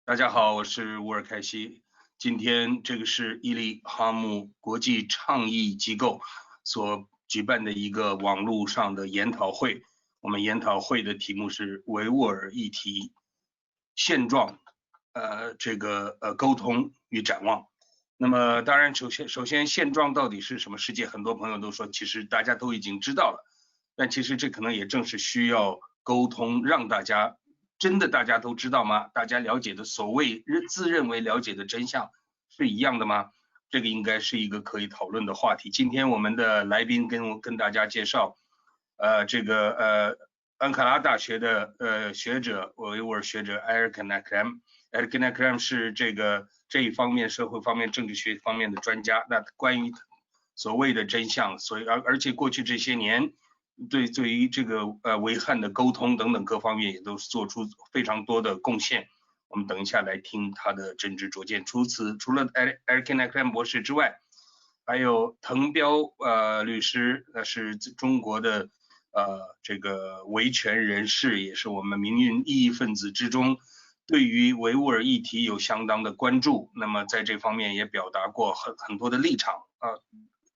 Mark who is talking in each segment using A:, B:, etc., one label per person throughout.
A: 大家好，我是乌尔凯西。今天这个是伊利哈木国际倡议机构所举办的一个网络上的研讨会。我们研讨会的题目是维吾尔议题现状，沟通与展望。那么当然，首先现状到底是什么世界？很多朋友都说，其实大家都已经知道了，但其实这可能也正是需要沟通，让大家真的大家都知道吗？大家了解的所谓自认为了解的真相是一样的吗？这个应该是一个可以讨论的话题。今天我们的来宾跟大家介绍，安卡拉大学的学者维吾尔学者埃尔肯纳克莱姆。埃尔肯纳克莱姆是这一方面社会方面政治学方面的专家。那关于所谓的真相，而且过去这些年对于这个维汉的沟通等等各方面也都做出非常多的贡献。我们等一下来听他的真知灼见。除了埃尔肯纳克莱姆博士之外，还有滕彪律师，那是中国的这个维权人士，也是我们民运异议分子之中对于维吾尔议题有相当的关注。那么在这方面也表达过很多的立场啊。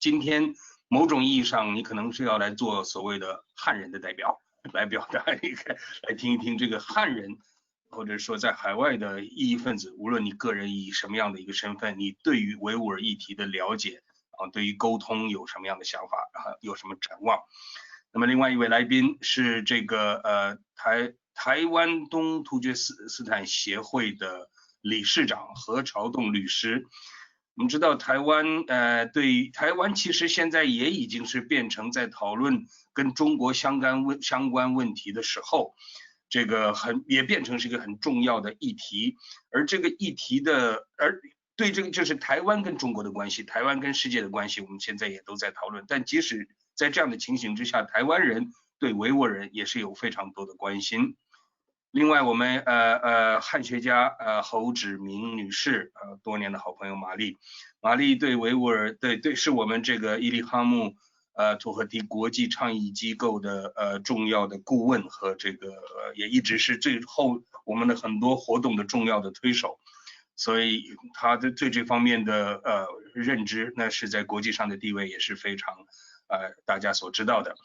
A: 今天某种意义上，你可能是要来做所谓的汉人的代表，来表达一个，来听一听这个汉人，或者说在海外的异议分子，无论你个人以什么样的一个身份，你对于维吾尔议题的了解啊，对于沟通有什么样的想法啊，有什么展望？那么另外一位来宾是这个台湾东突厥斯坦协会的理事长何朝栋律师。我们知道对台湾其实现在也已经是变成在讨论跟中国相关问题的时候，这个也变成是一个很重要的议题。而这个议题对这个就是台湾跟中国的关系，台湾跟世界的关系，我们现在也都在讨论。但即使在这样的情形之下，台湾人对维吾尔人也是有非常多的关心。另外，我们汉学家侯芷明女士，多年的好朋友玛丽对维吾尔是我们这个伊利哈木土赫提国际倡议机构的重要的顾问和这个也一直是最后我们的很多活动的重要的推手。所以他对这方面的认知，那是在国际上的地位也是非常大家所知道的。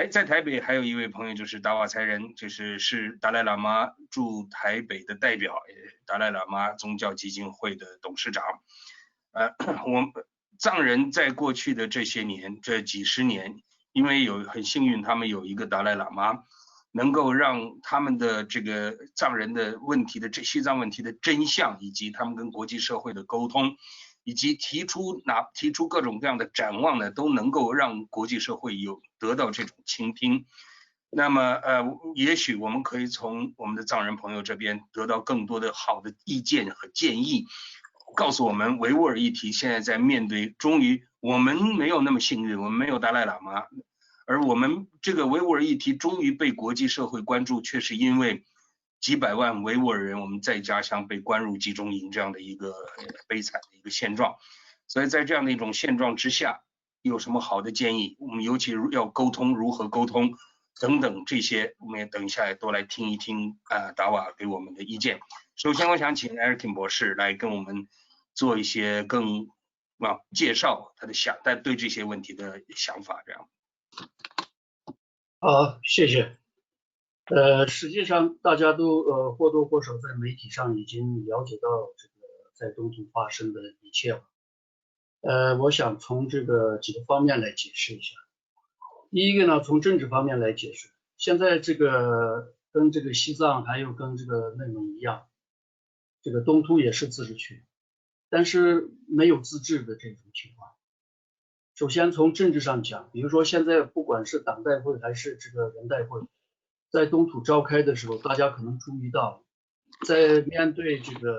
A: 在台北还有一位朋友就是达瓦才人，是达赖喇嘛驻台北的代表，达赖喇嘛宗教基金会的董事长。我们藏人在过去的这些年，这几十年，因为很幸运，他们有一个达赖喇嘛，能够让他们的这个藏人的西藏问题的真相，以及他们跟国际社会的沟通，以及提出各种各样的展望呢，都能够让国际社会得到这种倾听。那么也许我们可以从我们的藏人朋友这边得到更多的好的意见和建议，告诉我们维吾尔议题现在在面对，终于我们没有那么幸运，我们没有达赖喇嘛，而我们这个维吾尔议题终于被国际社会关注，却是因为几百万维吾尔人我们在家乡被关入集中营这样的一个悲惨的一个现状。所以在这样的一种现状之下，有什么好的建议？我们尤其要沟通，如何沟通等等这些，我们也等一下也都来听一听达瓦给我们的意见。首先，我想请 Eric 博士来跟我们做一些介绍他对这些问题的想法，这样。
B: 好，谢谢。实际上大家都或多或少在媒体上已经了解到这个在东土发生的一切了。我想从这个几个方面来解释一下。第一个呢，从政治方面来解释，现在这个跟这个西藏还有跟这个内蒙一样，这个东突也是自治区，但是没有自治的这种情况。首先从政治上讲，比如说现在不管是党代会还是这个人代会，在东土召开的时候，大家可能注意到，在面对这个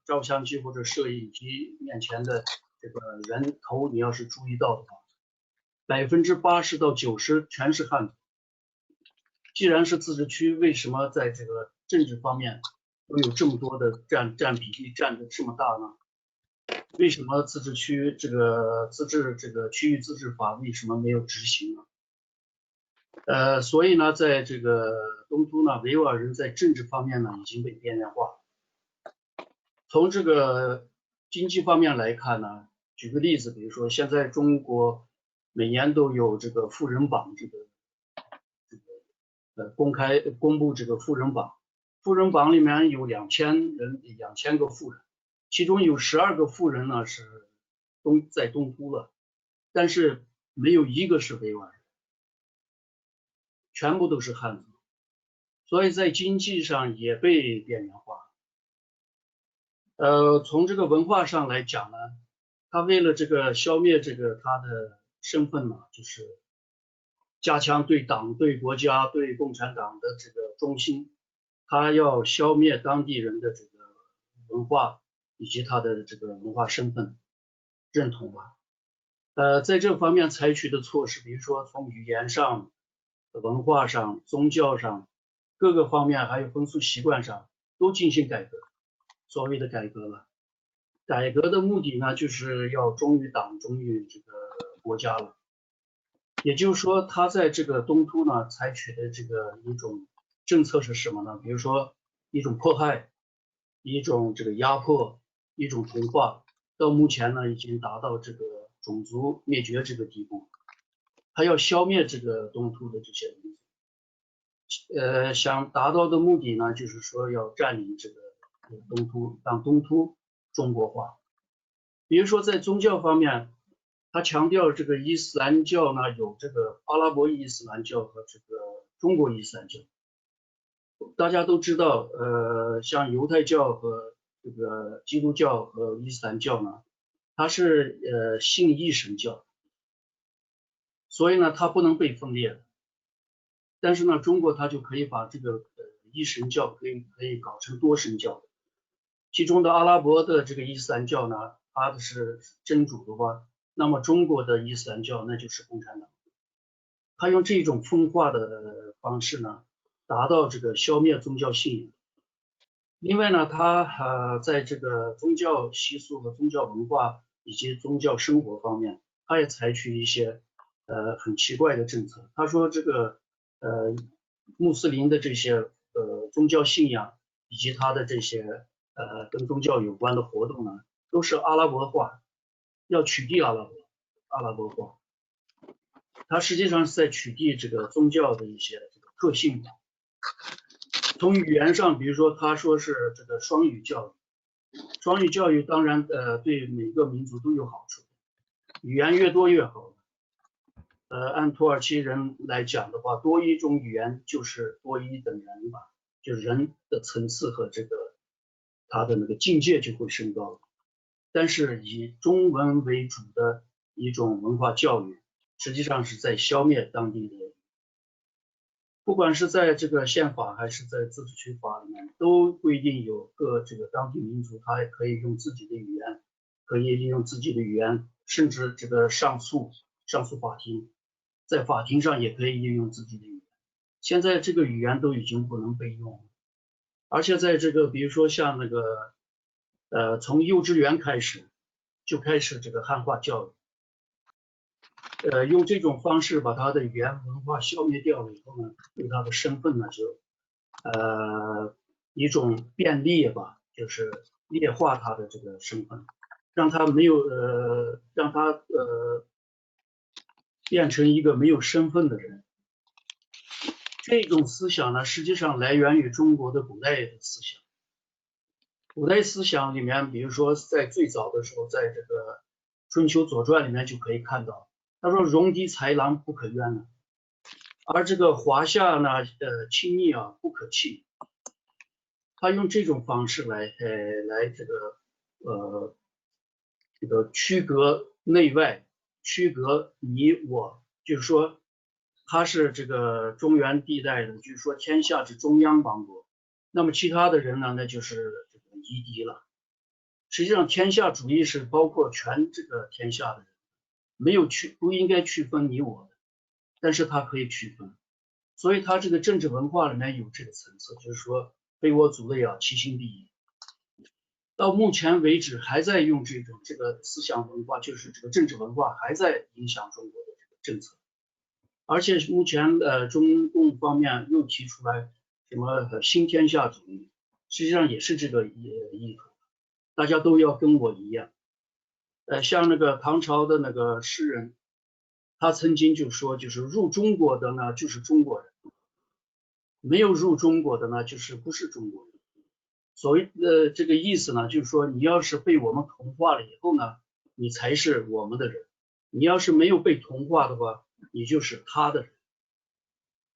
B: 照相机或者摄影机面前的这个人头，你要是注意到的话，80%到90%全是汉族。既然是自治区，为什么在这个政治方面都有这么多的占比例占的这么大呢？为什么自治区这个区域自治法为什么没有执行呢？所以呢，在这个东突呢，维吾尔人在政治方面呢已经被边缘化。从这个经济方面来看呢，举个例子，比如说现在中国每年都有这个富人榜公布这个富人榜，富人榜里面有2000个富人，其中有12个富人呢是在东突了，但是没有一个是维吾尔人，全部都是汉族，所以在经济上也被边缘化。从这个文化上来讲呢，他为了这个消灭这个他的身份呢，就是加强对党、对国家、对共产党的这个忠心，他要消灭当地人的这个文化以及他的这个文化身份认同吧。在这方面采取的措施，比如说从语言上、文化上、宗教上各个方面，还有风俗习惯上都进行改革。所谓的改革了，改革的目的呢，就是要忠于党、忠于这个国家了。也就是说，他在这个东突呢，采取的这个一种政策是什么呢？比如说一种迫害，一种这个压迫，一种同化，到目前呢，已经达到这个种族灭绝这个地步。他要消灭这个东突的这些民族，想达到的目的呢，就是说要占领这个东突，让东突中国化。比如说在宗教方面，他强调这个伊斯兰教呢有这个阿拉伯伊斯兰教和这个中国伊斯兰教。大家都知道，像犹太教和这个基督教和伊斯兰教呢，它是信一神教，所以呢它不能被分裂。但是呢，中国它就可以把这个一神教可以搞成多神教。其中的阿拉伯的这个伊斯兰教呢，它是真主的话，那么中国的伊斯兰教那就是共产党。他用这种分化的方式呢，达到这个消灭宗教信仰。另外呢，他在这个宗教习俗和宗教文化以及宗教生活方面，他也采取一些很奇怪的政策。他说这个穆斯林的这些宗教信仰以及他的这些跟宗教有关的活动呢，都是阿拉伯化，要取缔阿拉伯化。它实际上是在取缔这个宗教的一些这个特性的。从语言上，比如说他说是这个双语教育，双语教育当然对每个民族都有好处，语言越多越好。按土耳其人来讲的话，多一种语言就是多一等人吧，就是人的层次和这个他的那个境界就会升高。但是以中文为主的一种文化教育，实际上是在消灭当地的，不管是在这个宪法还是在自治区法里面，都规定有各这个当地民族，他也可以用自己的语言，可以利用自己的语言，甚至这个上诉法庭，在法庭上也可以运用自己的语言。现在这个语言都已经不能被用了，而且在这个比如说像那个从幼稚园开始就开始这个汉化教育。用这种方式把他的语言文化消灭掉了以后呢，对他的身份呢就一种变劣吧，就是劣化他的这个身份，让他没有让他变成一个没有身份的人。这种思想呢，实际上来源于中国的古代的思想。古代思想里面，比如说在最早的时候，在这个春秋左传里面就可以看到。他说戎狄豺狼不可冤呢，而这个华夏呢，亲逆啊不可弃。他用这种方式来这个区隔内外，区隔你我，就是说他是这个中原地带的，就是说天下之中央邦国，那么其他的人呢，那就是这个夷狄了。实际上天下主义是包括全这个天下的人。不应该区分你我的，但是它可以区分，所以它这个政治文化里面有这个层次，就是说非我族类啊，其心必异。到目前为止还在用这个思想文化，就是这个政治文化还在影响中国的这个政策，而且目前中共方面又提出来什么新天下主义，实际上也是这个意图。大家都要跟我一样。像那个唐朝的那个诗人，他曾经就说，就是入中国的呢就是中国人，没有入中国的呢就是不是中国人。所谓的这个意思呢，就是说你要是被我们同化了以后呢，你才是我们的人；你要是没有被同化的话，你就是他的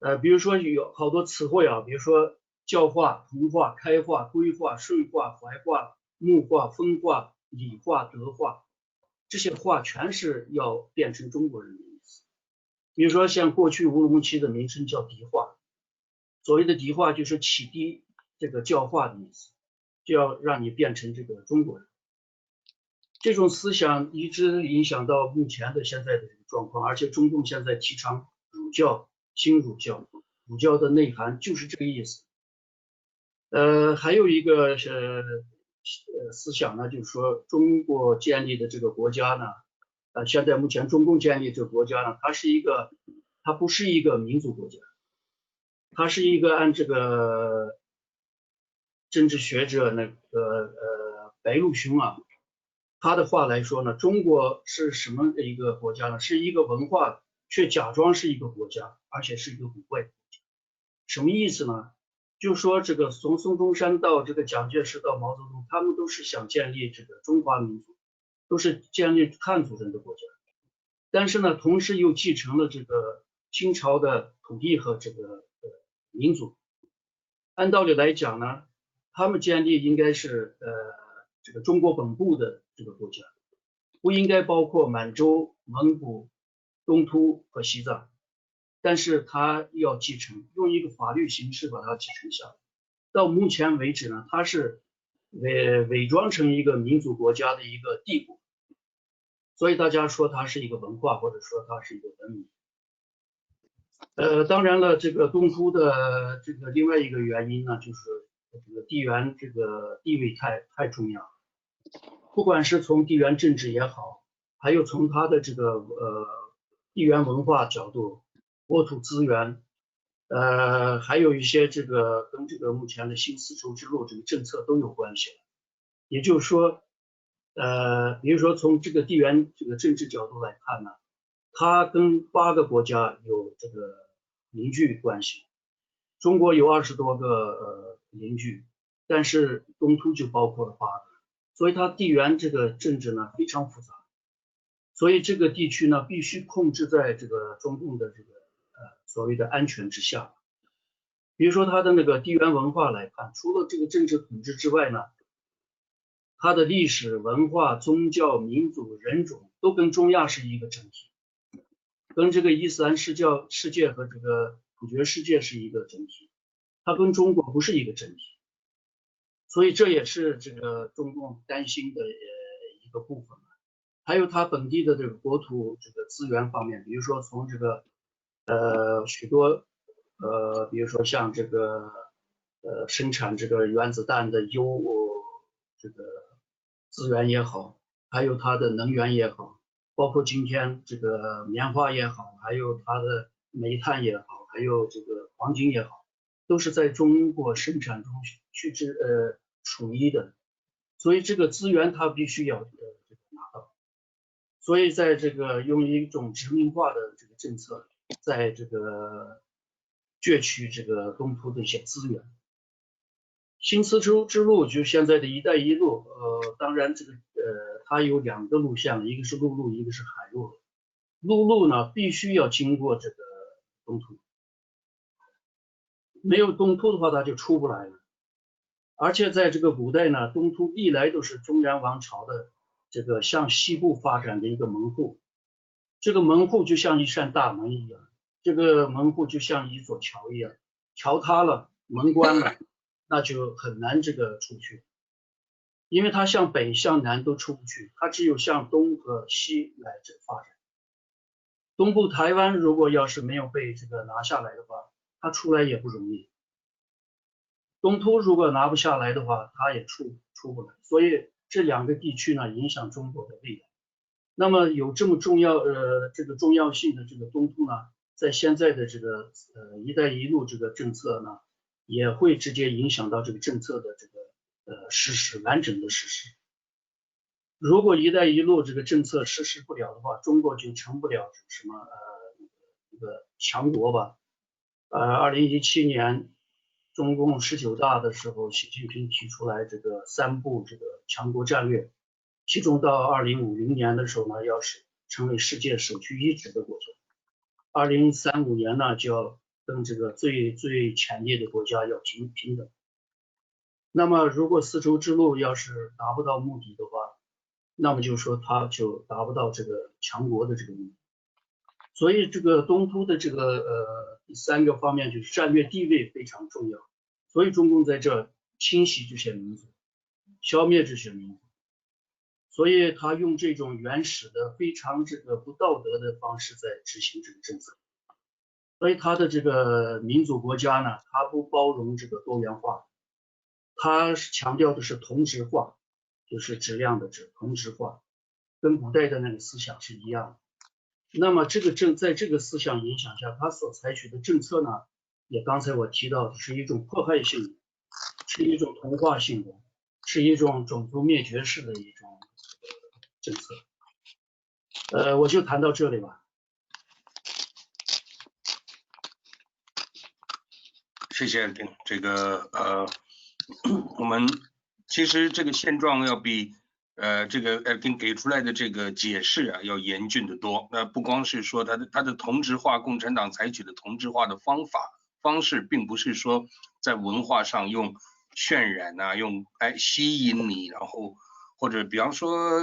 B: 人。比如说有好多词汇啊，比如说教化、同化、开化、规划、顺化、怀化、木化、风化、理化、德化，这些化全是要变成中国人的意思。比如说像过去乌鲁木齐的名称叫迪化，所谓的迪化就是启迪这个教化的意思，就要让你变成这个中国人。这种思想一直影响到目前的现在的这个状况，而且中共现在提倡儒教、新儒教，儒教的内涵就是这个意思。还有一个思想呢，就是说中国建立的这个国家呢，现在目前中共建立这个国家呢，它不是一个民族国家，它是一个按这个政治学者那个白鹿兄啊，他的话来说呢，中国是什么的一个国家呢？是一个文化却假装是一个国家，而且是一个古怪国家。什么意思呢？就说这个从孙中山到这个蒋介石到毛泽东，他们都是想建立这个中华民族，都是建立汉族人的国家。但是呢，同时又继承了这个清朝的土地和这个民族。按道理来讲呢，他们建立应该是这个中国本部的这个国家，不应该包括满洲、蒙古、东突和西藏。但是他要继承，用一个法律形式把它继承下来。到目前为止呢，它是伪装成一个民族国家的一个帝国，所以大家说它是一个文化，或者说它是一个文明。当然了，这个东突的这个另外一个原因呢，就是这个地缘这个地位太重要，不管是从地缘政治也好，还有从它的这个地缘文化角度，国土资源，还有一些这个跟这个目前的新丝绸之路这个政策都有关系。也就是说，比如说从这个地缘这个政治角度来看呢，它跟8个国家有这个邻居关系。中国有20多个邻居，但是东突就包括了8个，所以它地缘这个政治呢非常复杂。所以这个地区呢必须控制在这个中共的这个所谓的安全之下。比如说它的那个地缘文化来看，除了这个政治统治之外呢，它的历史文化、宗教、民族、人种都跟中亚是一个整体，跟这个伊斯兰世界和这个突厥世界是一个整体，它跟中国不是一个整体。所以这也是这个中共担心的一个部分。还有它本地的这个国土这个资源方面，比如说从这个许多比如说像这个生产这个原子弹的这个资源也好，还有它的能源也好，包括今天这个棉花也好，还有它的煤炭也好，还有这个黄金也好，都是在中国生产中处于的，所以这个资源它必须要这个拿到。所以在这个用一种殖民化的这个政策，在这个攫取这个东突的一些资源。新丝绸之路就现在的一带一路，当然这个它有2个路线，一个是陆路，一个是海路。陆路呢必须要经过这个东突，没有东突的话它就出不来了。而且在这个古代呢，东突历来都是中原王朝的这个向西部发展的一个门户，这个门户就像一扇大门一样，这个门户就像一座桥一样，桥塌了，门关了，那就很难这个出去，因为它向北向南都出不去，它只有向东和西来这发展。东部台湾如果要是没有被这个拿下来的话，它出来也不容易。东突如果拿不下来的话，它也出不来，所以这2个地区呢影响中国的未来。那么有这么这个重要性的这个东突呢，在现在的这个一带一路这个政策呢，也会直接影响到这个政策的这个完整的实施。如果“一带一路”这个政策实施不了的话，中国就成不了什么一个强国吧。2017年中共19大的时候，习近平提出来这个3步这个强国战略，其中到2050年的时候呢，要是成为世界首屈一指的国家，2035年呢就要跟这个最前列的国家要平等。那么如果丝绸之路要是达不到目的的话，那么就是说它就达不到这个强国的这个目的。所以这个东突的这个第3个方面就是战略地位非常重要，所以中共在这清洗这些民族，消灭这些民族，所以他用这种原始的非常这个不道德的方式在执行这个政策。所以他的这个民主国家呢，他不包容这个多元化，他强调的是同质化，就是质量的质，同质化，跟古代的那个思想是一样的。那么在这个思想影响下，他所采取的政策呢，也刚才我提到的是一种迫害性的，是一种同化性的，是一种种族灭绝式的一种政策。我就谈到这里吧。
A: 谢谢丁，这个我们其实这个现状要比这个丁给出来的这个解释啊要严峻得多。那不光是说它的同质化，共产党采取的同质化的方式，并不是说在文化上用渲染啊，用吸引你，然后或者比方说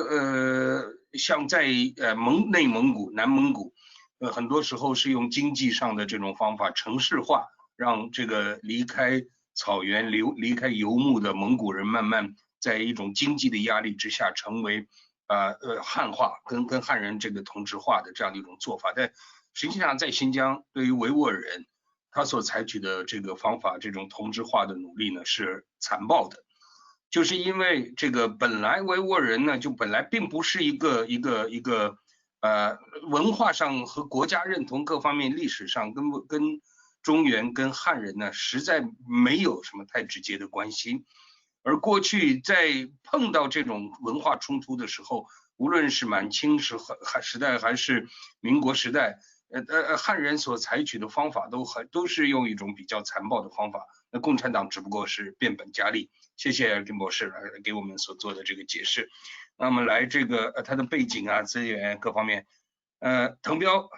A: 像在内蒙古、南蒙古，很多时候是用经济上的这种方法城市化。让这个离开草原、离开游牧的蒙古人，慢慢在一种经济的压力之下，成为汉化，跟汉人这个同质化的这样的一种做法。但实际上，在新疆，对于维吾尔人，他所采取的这个方法，这种同质化的努力呢，是残暴的。就是因为这个本来维吾尔人呢，就本来并不是一个文化上和国家认同各方面历史上跟中原跟汉人呢，实在没有什么太直接的关系。而过去在碰到这种文化冲突的时候，无论是满清时代还是民国时代，汉人所采取的方法都是用一种比较残暴的方法。那共产党只不过是变本加厉。谢谢丁博士来给我们所做的这个解释。那么来这个他的背景啊、资源各方面，滕彪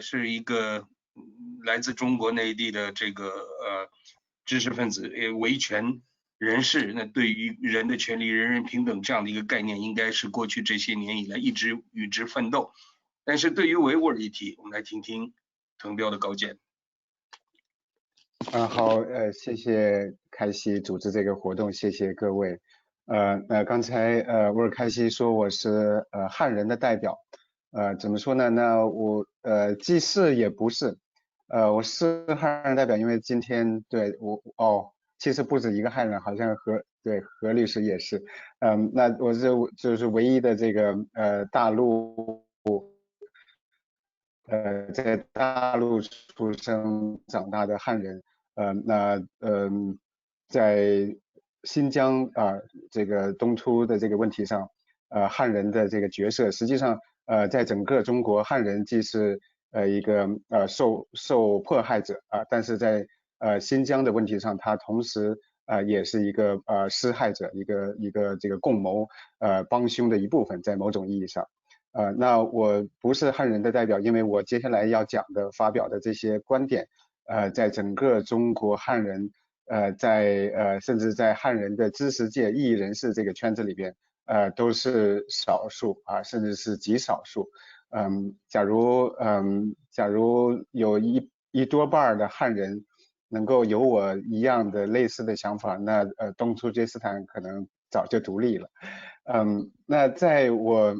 A: 是一个来自中国内地的这个知识分子，维权人士。那对于人的权利、人人平等这样的一个概念，应该是过去这些年以来一直与之奋斗。但是对于维吾尔议题，我们来听听滕彪的高见。
C: 好，谢谢开西组织这个活动，谢谢各位。刚才沃尔开西说我是汉人的代表，怎么说呢？那我既是也不是，我是汉人代表，因为今天对我其实不止一个汉人，好像何律师也是，那我就是唯一的这个大陆。在大陆出生长大的汉人，在新疆这个东突的这个问题上，汉人的这个角色，实际上在整个中国，汉人既是一个受迫害者但是在新疆的问题上，他同时也是一个施害者，一个这个共谋帮凶的一部分，在某种意义上。那我不是汉人的代表，因为我接下来要讲的、发表的这些观点，在整个中国汉人，甚至在汉人的知识界、异议人士这个圈子里边，都是少数甚至是极少数。假如有一多半的汉人能够有我一样的类似的想法，那东突厥斯坦可能早就独立了。那在我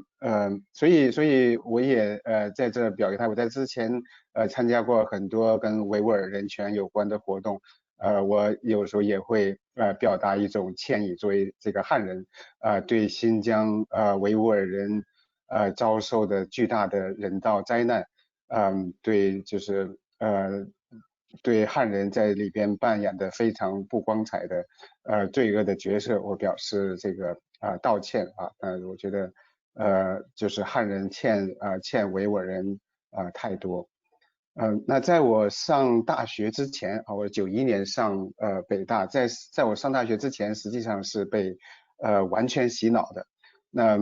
C: 所以我也在这表个态。我在之前参加过很多跟维吾尔人权有关的活动，我有时候也会表达一种歉意，作为这个汉人对新疆维吾尔人遭受的巨大的人道灾难，对就是对汉人在里边扮演的非常不光彩的罪恶的角色，我表示这个道歉啊。我觉得就是汉人欠维吾尔人太多。那在我上大学之前啊，我91年上北大，在我上大学之前，实际上是被完全洗脑的。那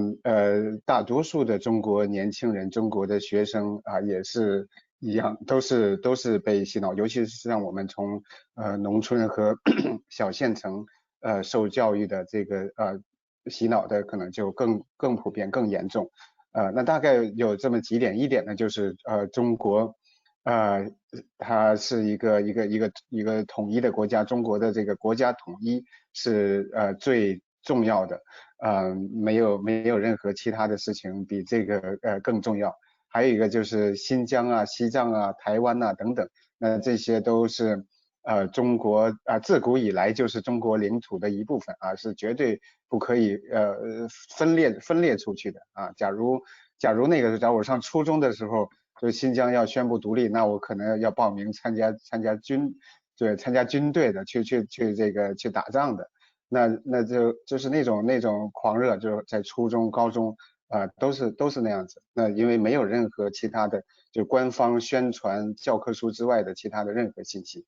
C: 大多数的中国年轻人、中国的学生啊，也是一样，都是被洗脑，尤其是让我们从农村和小县城受教育的这个洗脑的可能就更普遍、更严重。那大概有这么几点，一点呢就是中国。它是一个统一的国家，中国的这个国家统一是最重要的，没有任何其他的事情比这个更重要。还有一个就是新疆啊、西藏啊、台湾啊等等，那这些都是中国自古以来就是中国领土的一部分啊，是绝对不可以分裂出去的啊。假如我上初中的时候，就新疆要宣布独立，那我可能要报名参加军队的，去打仗的。那就是那种狂热，就是在初中、高中都是那样子。那因为没有任何其他的，就官方宣传教科书之外的其他的任何信息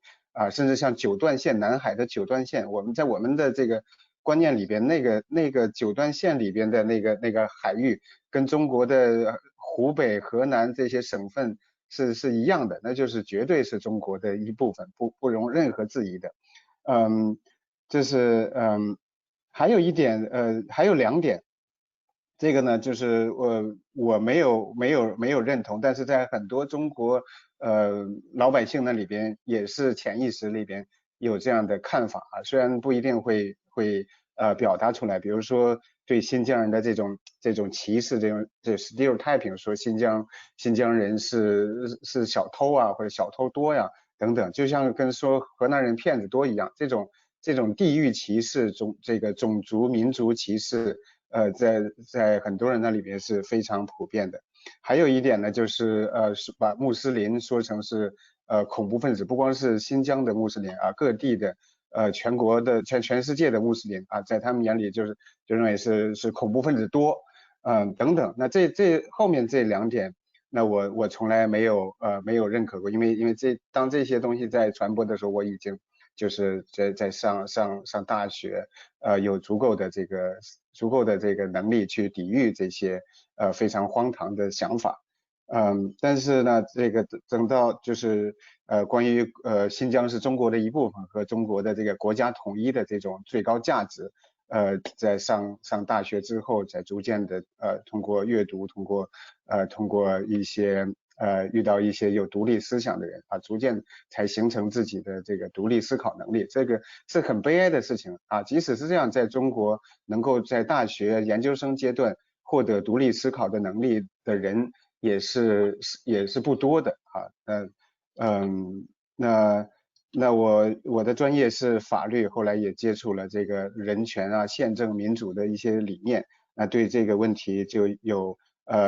C: 甚至像九段线，南海的九段线，我们的这个观念里边，那个九段线里边的那个海域，跟中国的湖北、河南这些省份是一样的，那就是绝对是中国的一部分，不容任何质疑的。这是还有一点还有两点，这个呢就是我没有认同，但是在很多中国老百姓那里边也是潜意识里边有这样的看法虽然不一定会表达出来，比如说对新疆人的这种歧视，这 stereotyping， 说新疆人是小偷或者小偷多呀等等，就像跟说河南人骗子多一样，这种地域歧视这个种族民族歧视在很多人那里边是非常普遍的。还有一点呢，就是是把穆斯林说成是恐怖分子，不光是新疆的穆斯林各地的全国的全世界的穆斯林在他们眼里就认为是恐怖分子多等等。那这后面这两点，那我从来没有认可过，因为当这些东西在传播的时候，我已经就是在上大学有足够的这个能力去抵御这些非常荒唐的想法。但是呢，这个等到就是关于新疆是中国的一部分和中国的这个国家统一的这种最高价值，在上大学之后，在逐渐的通过阅读，通过一些遇到一些有独立思想的人逐渐才形成自己的这个独立思考能力，这个是很悲哀的事情即使是这样，在中国能够在大学研究生阶段获得独立思考的能力的人也是不多的那我的专业是法律，后来也接触了这个人权宪政民主的一些理念，那对这个问题就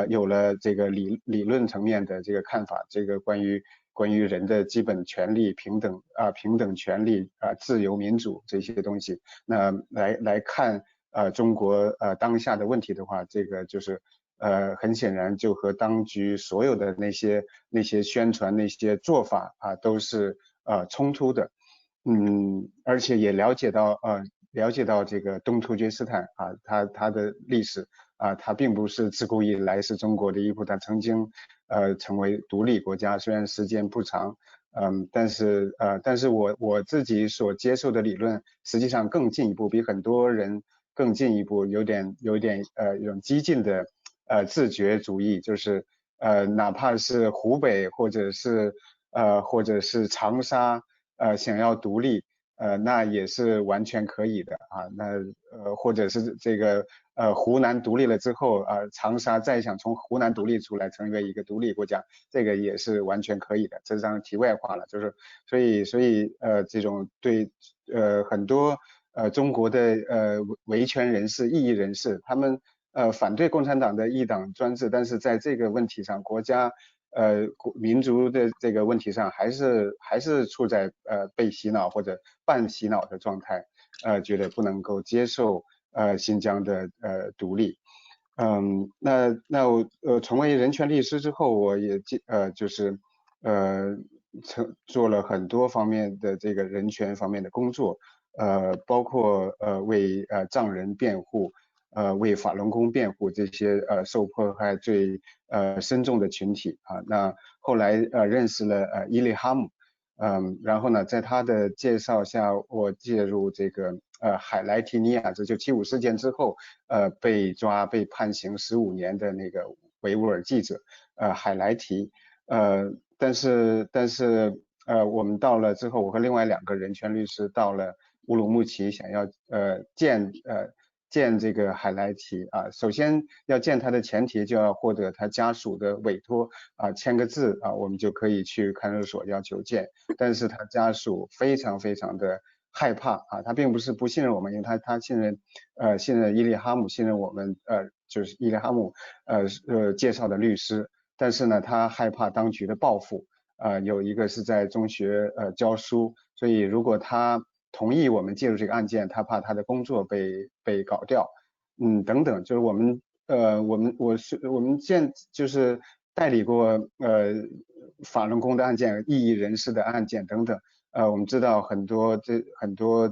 C: 有了这个理论层面的这个看法，这个关于人的基本权利、平等权利自由民主这些东西，那来看中国当下的问题的话，这个就是很显然就和当局所有的那些宣传那些做法都是冲突的。而且也了解到这个东突厥斯坦它的历史它并不是自古以来是中国的一部分，它曾经成为独立国家，虽然时间不长，但是我自己所接受的理论实际上更进一步，比很多人更进一步，有点一种激进的自觉主义，就是哪怕是湖北或者是长沙想要独立那也是完全可以的那或者是这个湖南独立了之后长沙再想从湖南独立出来成为一个独立国家，这个也是完全可以的。这是当然题外话了，就是所以这种对很多中国的维权人士、异议人士，他们反对共产党的一党专制，但是在这个问题上，国家民族的这个问题上，还是处在被洗脑或者半洗脑的状态，觉得不能够接受新疆的独立。那我成为人权律师之后，我也就是做了很多方面的这个人权方面的工作，包括为藏人辩护，为法轮功辩护这些受迫害最深重的群体啊。那后来认识了伊利哈木，然后呢，在他的介绍下，我介入这个海莱提尼亚，这就75事件之后被抓被判刑15年的那个维吾尔记者海莱提，但是我们到了之后，我和另外2个人权律师到了乌鲁木齐，想要见这个海莱提啊。首先要见他的前提就要获得他家属的委托啊，签个字啊，我们就可以去看守所要求见。但是他家属非常的害怕啊，他并不是不信任我们，因为他信任伊利哈木，信任我们就是伊利哈木介绍的律师。但是呢，他害怕当局的报复，有一个是在中学教书，所以如果他同意我们介入这个案件，他怕他的工作被搞掉，等等，就是我们就是代理过法轮功的案件、异议人士的案件等等，我们知道很多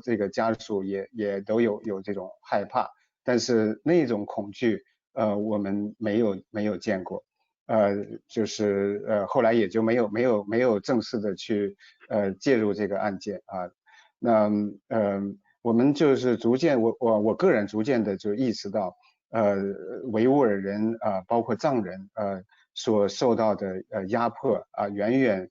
C: 这个家属也都有这种害怕，但是那种恐惧我们没有见过。就是后来也就没有正式的去介入这个案件啊。那我们就是逐渐我个人逐渐的就意识到维吾尔人包括藏人所受到的压迫远远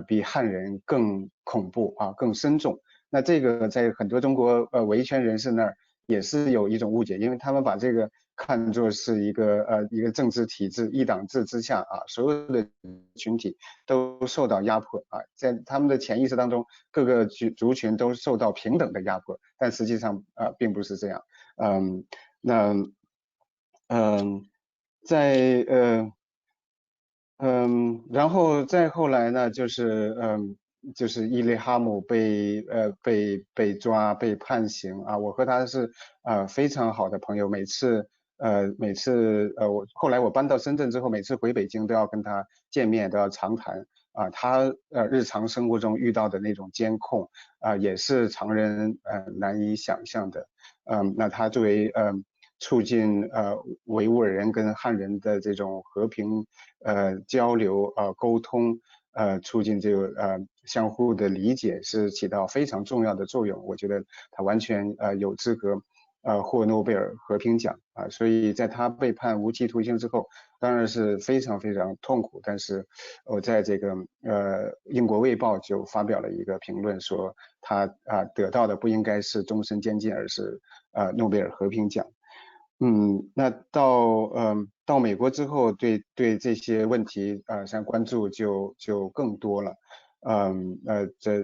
C: 比汉人更恐怖更深重。那这个在很多中国维权人士那儿也是有一种误解，因为他们把这个看作是一个政治体制一党制之下所有的群体都受到压迫在他们的潜意识当中，各个族群都受到平等的压迫，但实际上并不是这样。然后再后来呢，就是伊利哈木被抓被判刑我和他是非常好的朋友，每次后来我搬到深圳之后，每次回北京都要跟他见面，都要长谈他日常生活中遇到的那种监控也是常人难以想象的。那他作为促进维吾尔人跟汉人的这种和平交流沟通促进这个相互的理解是起到非常重要的作用。我觉得他完全有资格获诺贝尔和平奖所以在他被判无期徒刑之后，当然是非常痛苦。但是我在这个英国卫报就发表了一个评论，说他得到的不应该是终身监禁，而是诺贝尔和平奖。那到美国之后，对这些问题像关注就更多了。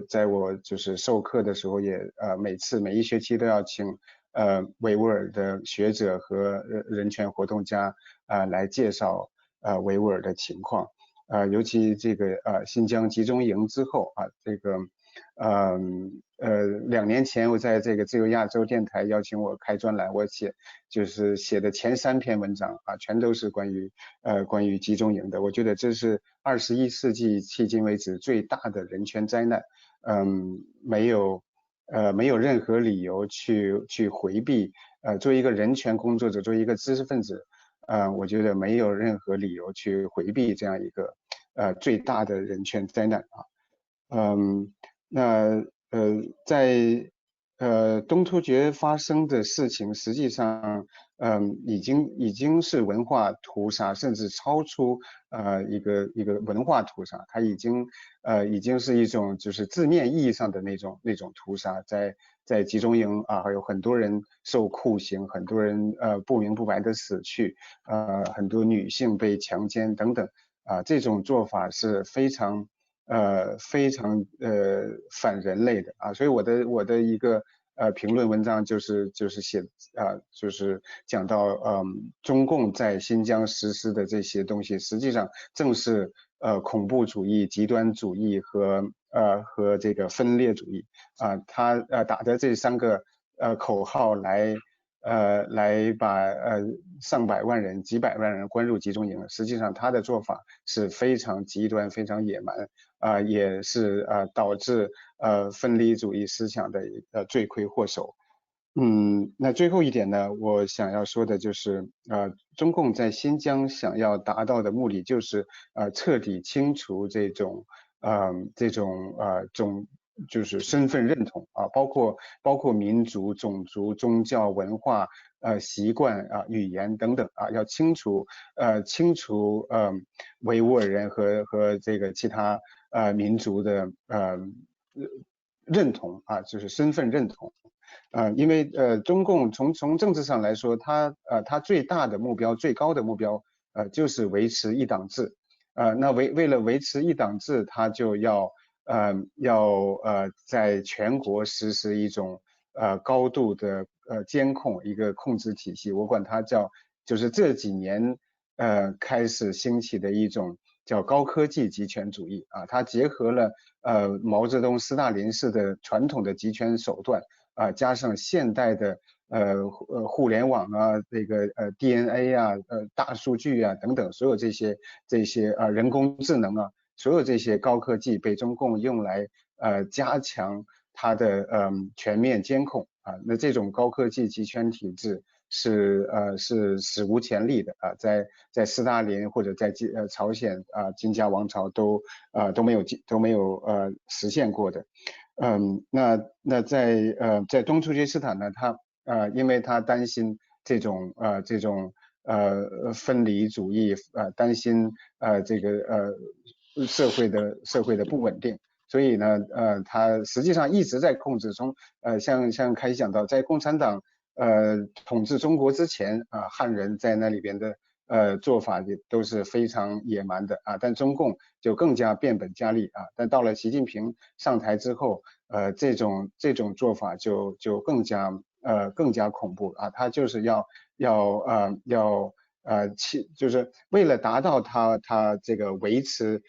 C: 在我就是授课的时候也每一学期都要请维吾尔的学者和人权活动家来介绍维吾尔的情况尤其这个新疆集中营之后这个2年前我在这个自由亚洲电台邀请我开专栏，我写的前3篇文章全都是关于集中营的。我觉得这是21世纪迄今为止最大的人权灾难。没有任何理由去回避。作为一个人权工作者，作为一个知识分子，我觉得没有任何理由去回避这样一个最大的人权灾难那在东突厥发生的事情，实际上已经是文化屠杀，甚至超出一个文化屠杀，它已经是一种就是字面意义上的那种屠杀。在集中营还有很多人受酷刑，很多人不明不白的死去，很多女性被强奸等等这种做法是非常反人类的所以我的一个评论文章就是写就是讲到中共在新疆实施的这些东西，实际上正是恐怖主义、极端主义和这个分裂主义他打着这3个口号来来把上百万人、几百万人关入集中营，实际上他的做法是非常极端、非常野蛮，也是导致分离主义思想的罪魁祸首。那最后一点呢，我想要说的就是，中共在新疆想要达到的目的就是彻底清除这种就是身份认同啊，包括民族、种族、宗教、文化、习惯语言等等要清除维吾尔人和这个其他民族的认同就是身份认同。因为中共从政治上来说，它最大的目标、最高的目标就是维持一党制。那为了维持一党制，它就要在全国实施一种高度的监控，一个控制体系。我管它就是这几年开始兴起的一种叫高科技集权主义它结合了毛泽东、斯大林式的传统的集权手段加上现代的互联网这个DNA 大数据等等，所有这些人工智能所有这些高科技被中共用来加强它的全面监控那这种高科技集权体制是史无前例的在斯大林或者在朝鲜金家王朝都没有实现过的。那在东突厥斯坦呢，因为他担心这种分离主义担心这个社会的不稳定，所以呢他实际上一直在控制像开始讲到，在共产党统治中国之前汉人在那里边的做法也都是非常野蛮的但中共就更加变本加厉但到了习近平上台之后这种做法就更加恐怖他就是就是为了达到他这个维持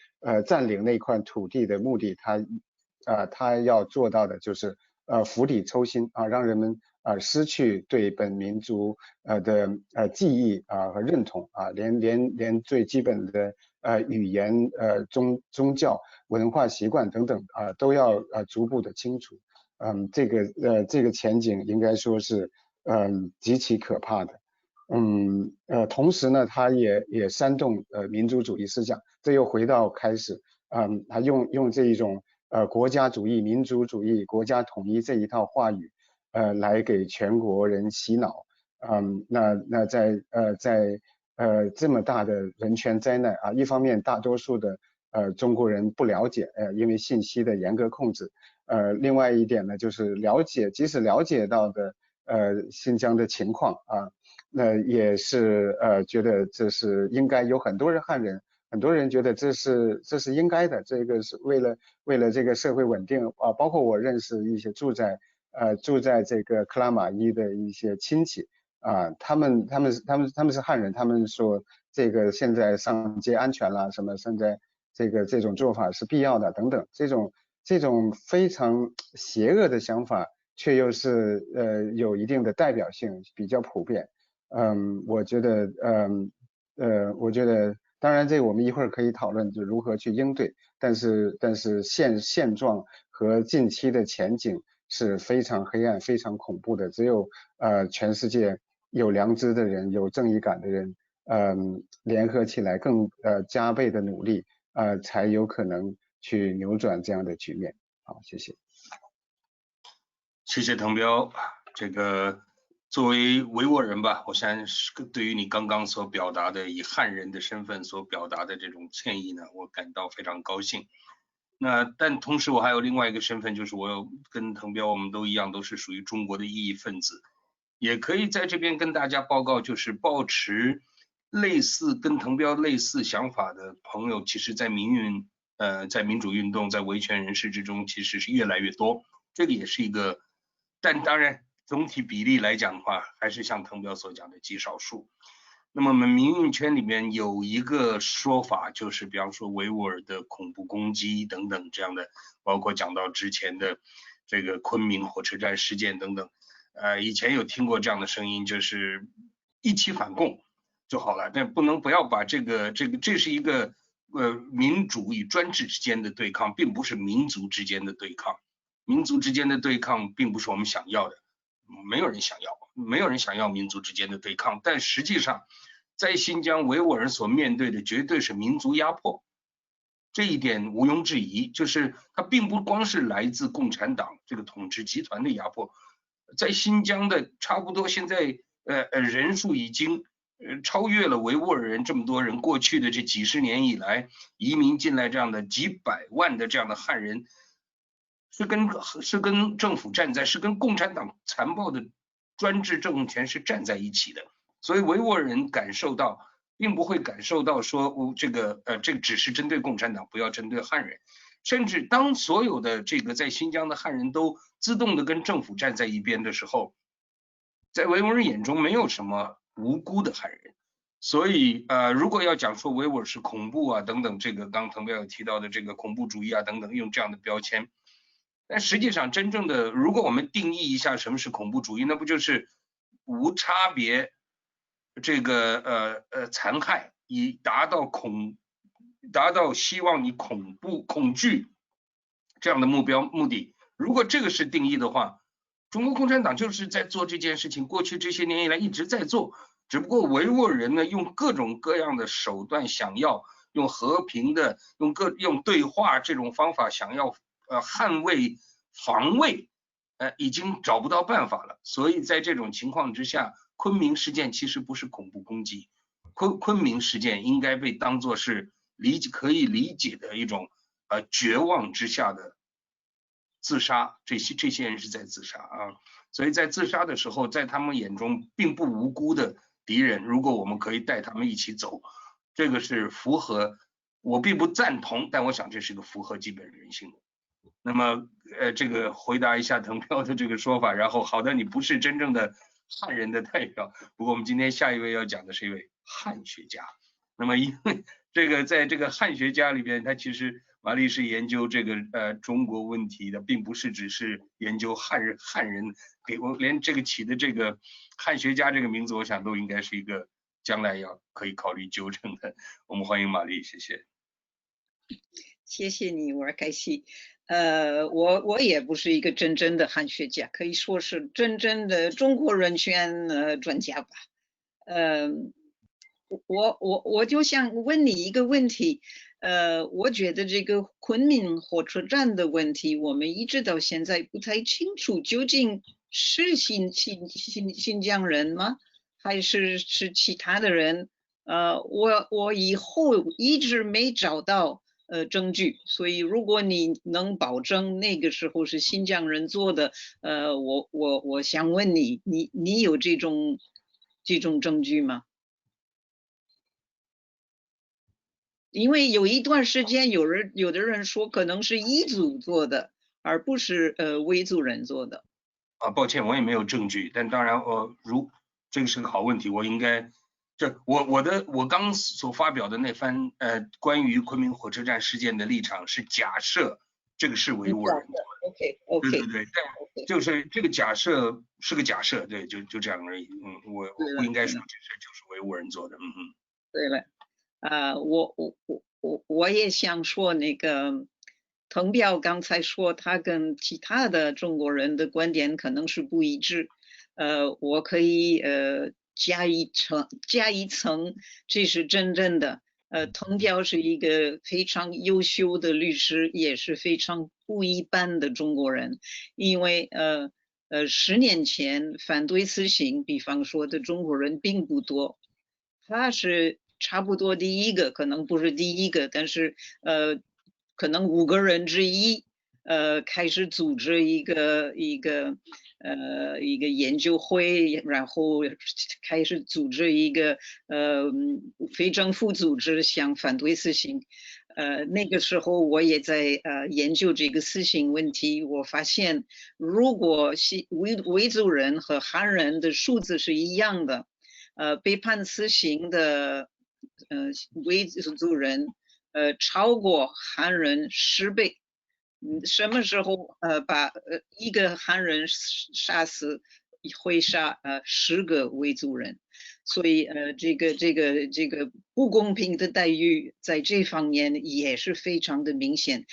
C: 占领那块土地的目的，他要做到的就是釜底抽薪让人们失去对本民族的记忆和认同连最基本的语言宗教文化习惯等等都要逐步的清除。这个前景应该说是极其可怕的。同时呢，他也煽动民族主义思想，这又回到开始他用这一种国家主义、民族主义、国家统一这一套话语来给全国人洗脑。那在这么大的人权灾难一方面大多数的中国人不了解因为信息的严格控制另外一点呢就是即使了解到的新疆的情况那也是觉得这是应该，有很多人觉得这是应该的，这个是为了这个社会稳定包括我认识一些住在这个克拉玛依的一些亲戚他们是汉人，他们说这个现在上街安全了什么，现在这种做法是必要的等等，这种非常邪恶的想法，却又是有一定的代表性，比较普遍。我觉得当然这个我们一会儿可以讨论就如何去应对，但是现状和近期的前景是非常黑暗、非常恐怖的，只有全世界有良知的人、有正义感的人联合起来更加倍的努力才有可能去扭转这样的局面。好，谢谢。
A: 谢谢滕彪。这个作为维吾尔人吧，我相信对于你刚刚所表达的以汉人的身份所表达的这种歉意呢，我感到非常高兴。但同时我还有另外一个身份，就是我跟滕彪我们都一样，都是属于中国的异议分子，也可以在这边跟大家报告，就是抱持跟滕彪类似想法的朋友，其实在在民主运动、在维权人士之中，其实是越来越多。这个也是一个，但当然总体比例来讲的话，还是像滕彪所讲的极少数。那么我们民运圈里面有一个说法，就是比方说维吾尔的恐怖攻击等等这样的，包括讲到之前的这个昆明火车站事件等等，以前有听过这样的声音，就是一起反共就好了，但不要把这是一个民主与专制之间的对抗，并不是民族之间的对抗。民族之间的对抗并不是我们想要的，没有人想要民族之间的对抗。但实际上，在新疆维吾尔人所面对的绝对是民族压迫，这一点毋庸置疑。就是它并不光是来自共产党这个统治集团的压迫，在新疆的差不多现在人数已经超越了维吾尔人这么多人。过去的这几十年以来移民进来这样的几百万的这样的汉人，是跟政府站在，是跟共产党残暴的专制政权是站在一起的。所以维吾尔人感受到，并不会感受到说这个只是针对共产党，不要针对汉人。甚至当所有的这个在新疆的汉人都自动的跟政府站在一边的时候，在维吾尔人眼中没有什么无辜的汉人。所以如果要讲说维吾尔是恐怖啊等等，这个刚滕彪有提到的这个恐怖主义啊等等，用这样的标签，但实际上真正的，如果我们定义一下什么是恐怖主义，那不就是无差别这个残害，以达到希望你恐惧这样的目的。如果这个是定义的话，中国共产党就是在做这件事情，过去这些年以来一直在做，只不过维吾尔人呢用各种各样的手段，想要用和平的用对话这种方法想要捍卫防卫，已经找不到办法了。所以在这种情况之下，昆明事件其实不是恐怖攻击，昆明事件应该被当作是可以理解的一种绝望之下的自杀。这些人是在自杀啊，所以在自杀的时候，在他们眼中并不无辜的敌人，如果我们可以带他们一起走，这个是符合，我并不赞同，但我想这是个符合基本人性的。那么这个回答一下滕彪的这个说法，然后好的，你不是真正的汉人的代表，不过我们今天下一位要讲的是一位汉学家。那么因为这个在这个汉学家里边，他其实马丽是研究这个中国问题的，并不是只是研究汉人，给我连这个起的这个汉学家这个名字，我想都应该是一个将来要可以考虑纠正的。我们欢迎马丽，谢谢。
D: 谢谢你，我开心。我也不是一个真正的汉学家，可以说是真正的中国人权专家吧。我就想问你一个问题。我觉得这个昆明火车站的问题，我们一直到现在不太清楚，究竟是新疆人吗？还是其他的人？我以后一直没找到证据，所以如果你能保证那个时候是新疆人做的，我想问你有这种证据吗？因为有一段时间有的人说可能是彝族做的，而不是维族人做的。
A: 抱歉，我也没有证据，但当然这个是个好问题，我应该我刚所发表的那番关于昆明火车站事件的立场是假设这个是维吾尔人做的。
D: OK，
A: 对，但就是这个假设是个假设，对，就这样而已。我不应该说这事就是维吾尔人做的。
D: 对了，我也想说，那个滕彪刚才说他跟其他的中国人的观点可能是不一致。我可以加一层，这是真正的。滕彪是一个非常优秀的律师，也是非常不一般的中国人。因为10年前反对死刑，比方说的中国人并不多，他是差不多第一个，可能不是第一个，但是可能5个人之一，开始组织一个研究会，然后开始组织一个非政府组织想反对死刑。那个时候我也在研究这个死刑问题，我发现如果维族人和汉人的数字是一样的，被判死刑的维族人超过汉人10倍。什么时候把一个汉人杀死会杀10个维族人，所以这个不公平的待遇在这方面也是非常的明显。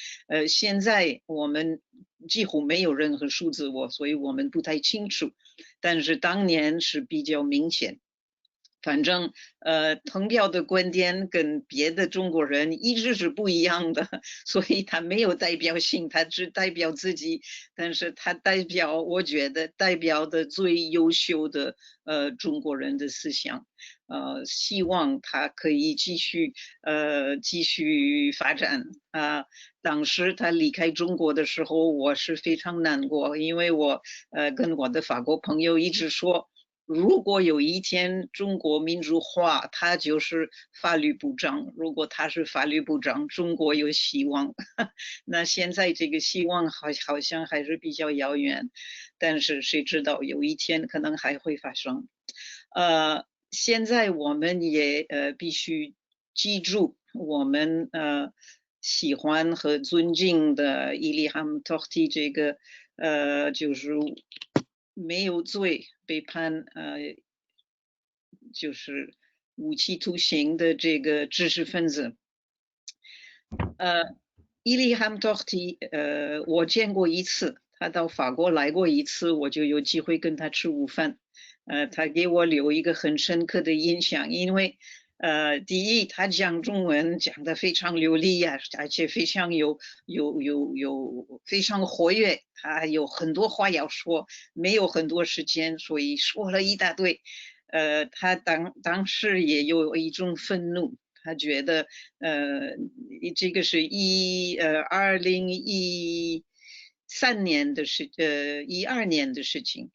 D: 现在我们几乎没有任何数字，所以我们不太清楚，但是当年是比较明显。反正滕彪的观点跟别的中国人一直是不一样的，所以他没有代表性，他只代表自己，但是他我觉得代表的最优秀的中国人的思想，希望他可以继续发展啊。当时他离开中国的时候，我是非常难过，因为我跟我的法国朋友一直说，如果有一天中国民主化，他就是法律部长。如果他是法律部长，中国有希望。那现在这个希望好像还是比较遥远，但是谁知道有一天可能还会发生。现在我们也必须记住，我们喜欢和尊敬的伊利哈姆托克蒂这个就是没有罪被判就是无期徒刑的这个知识分子。伊利哈姆托克蒂我见过一次，他到法国来过一次，我就有机会跟他吃午饭。他给我留一个很深刻的印象，因为第一，他讲中文讲得非常流利呀，而且非常非常活跃，他有很多话要说，没有很多时间，所以说了一大堆。他当时也有一种愤怒，他觉得这个是2013年的12年的事情。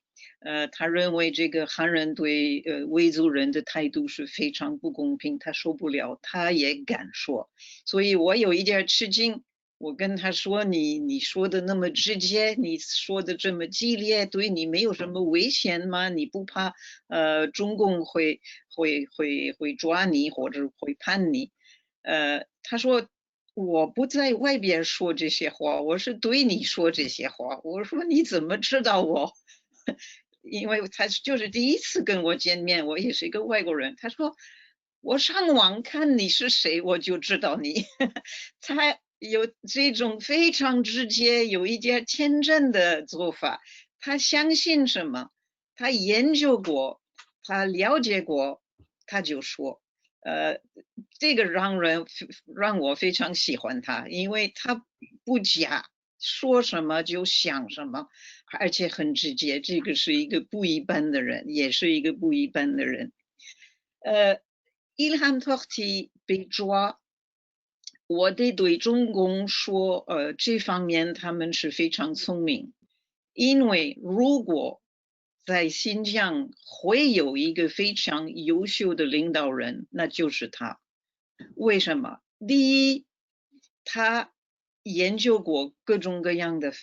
D: 他认为这个汉人对维族人的态度是非常不公平，他受不了，他也敢说，所以我有一点吃惊。我跟他说：“你说的那么直接，你说的这么激烈，对你没有什么危险吗？你不怕中共会抓你或者会判你？”他说：“我不在外边说这些话，我是对你说这些话。”我说：“你怎么知道我？”因为他就是第一次跟我见面，我也是一个外国人。他说：“我上网看你是谁，我就知道你。”他有这种非常直接、有一点天真的做法。他相信什么，他研究过，他了解过，他就说。这个让我非常喜欢他，因为他不假，说什么就想什么，而且很直接。这个是一个不一般的人，也是一个不一般的人。伊利哈姆托克蒂被抓，我得对中共说，这方面他们是非常聪明，因为如果在新疆会有一个非常优秀的领导人，那就是他。为什么？第一，他研究过各种各样的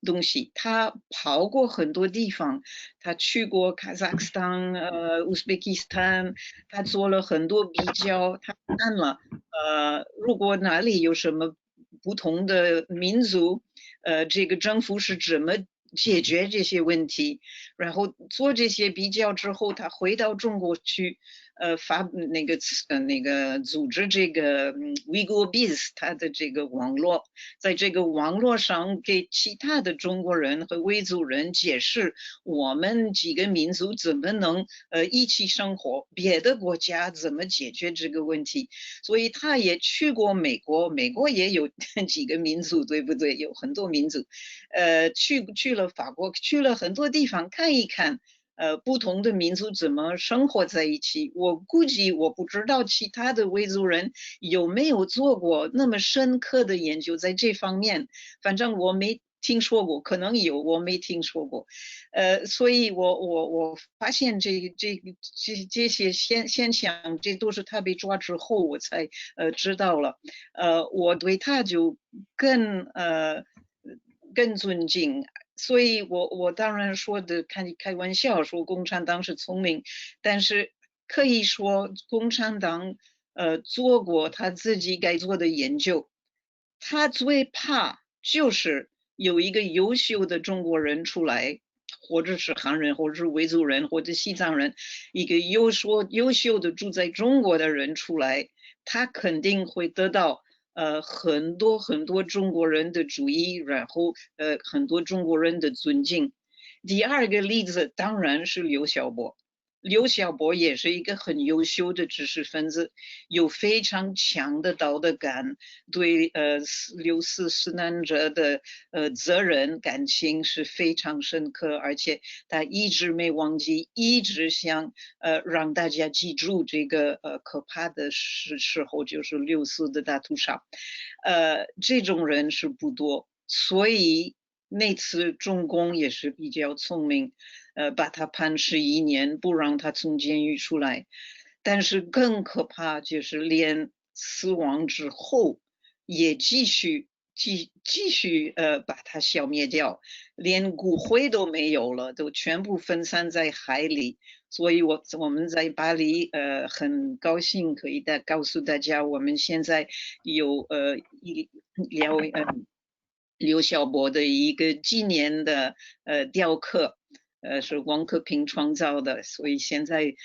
D: 东西，他跑过很多地方，他去过卡扎克斯坦、乌兹别克斯坦，他做了很多比较，他看了如果哪里有什么不同的民族，这个政府是怎么解决这些问题，然后做这些比较之后，他回到中国去，那个组织这个Uyghur-Biz 他的这个网络，在这个网络上给其他的中国人和维族人解释我们几个民族怎么能一起生活，别的国家怎么解决这个问题。所以他也去过美国，美国也有几个民族，对不对？有很多民族。去了法国，去了很多地方看一看，不同的民族怎么生活在一起。我估计我不知道其他的维族人有没有做过那么深刻的研究在这方面，反正我没听说过，可能有，我没听说过。所以我发现这些现象，这都是他被抓之后我才知道了。我对他就更尊敬。所以我当然说的开玩笑说共产党是聪明，但是可以说共产党做过他自己该做的研究。他最怕就是有一个优秀的中国人出来，或者是汉人，或者是维族人，或者西藏人，一个优秀的住在中国的人出来，他肯定会得到很多很多中国人的注意，然后很多中国人的尊敬。第二个例子当然是刘晓波。刘晓波也是一个很优秀的知识分子，有非常强的道德感，对六四死难者的责任感情是非常深刻，而且他一直没忘记，一直想让大家记住这个可怕的时候，就是六四的大屠杀。这种人是不多，所以那次中共也是比较聪明。把他判11年，不让他从监狱出来。但是更可怕就是连死亡之后也继续把他消灭掉，连骨灰都没有了，都全部分散在海里。所以我们在巴黎很高兴可以告诉大家，我们现在有刘晓波的一个纪念的雕刻。是王克平创造的，所以现在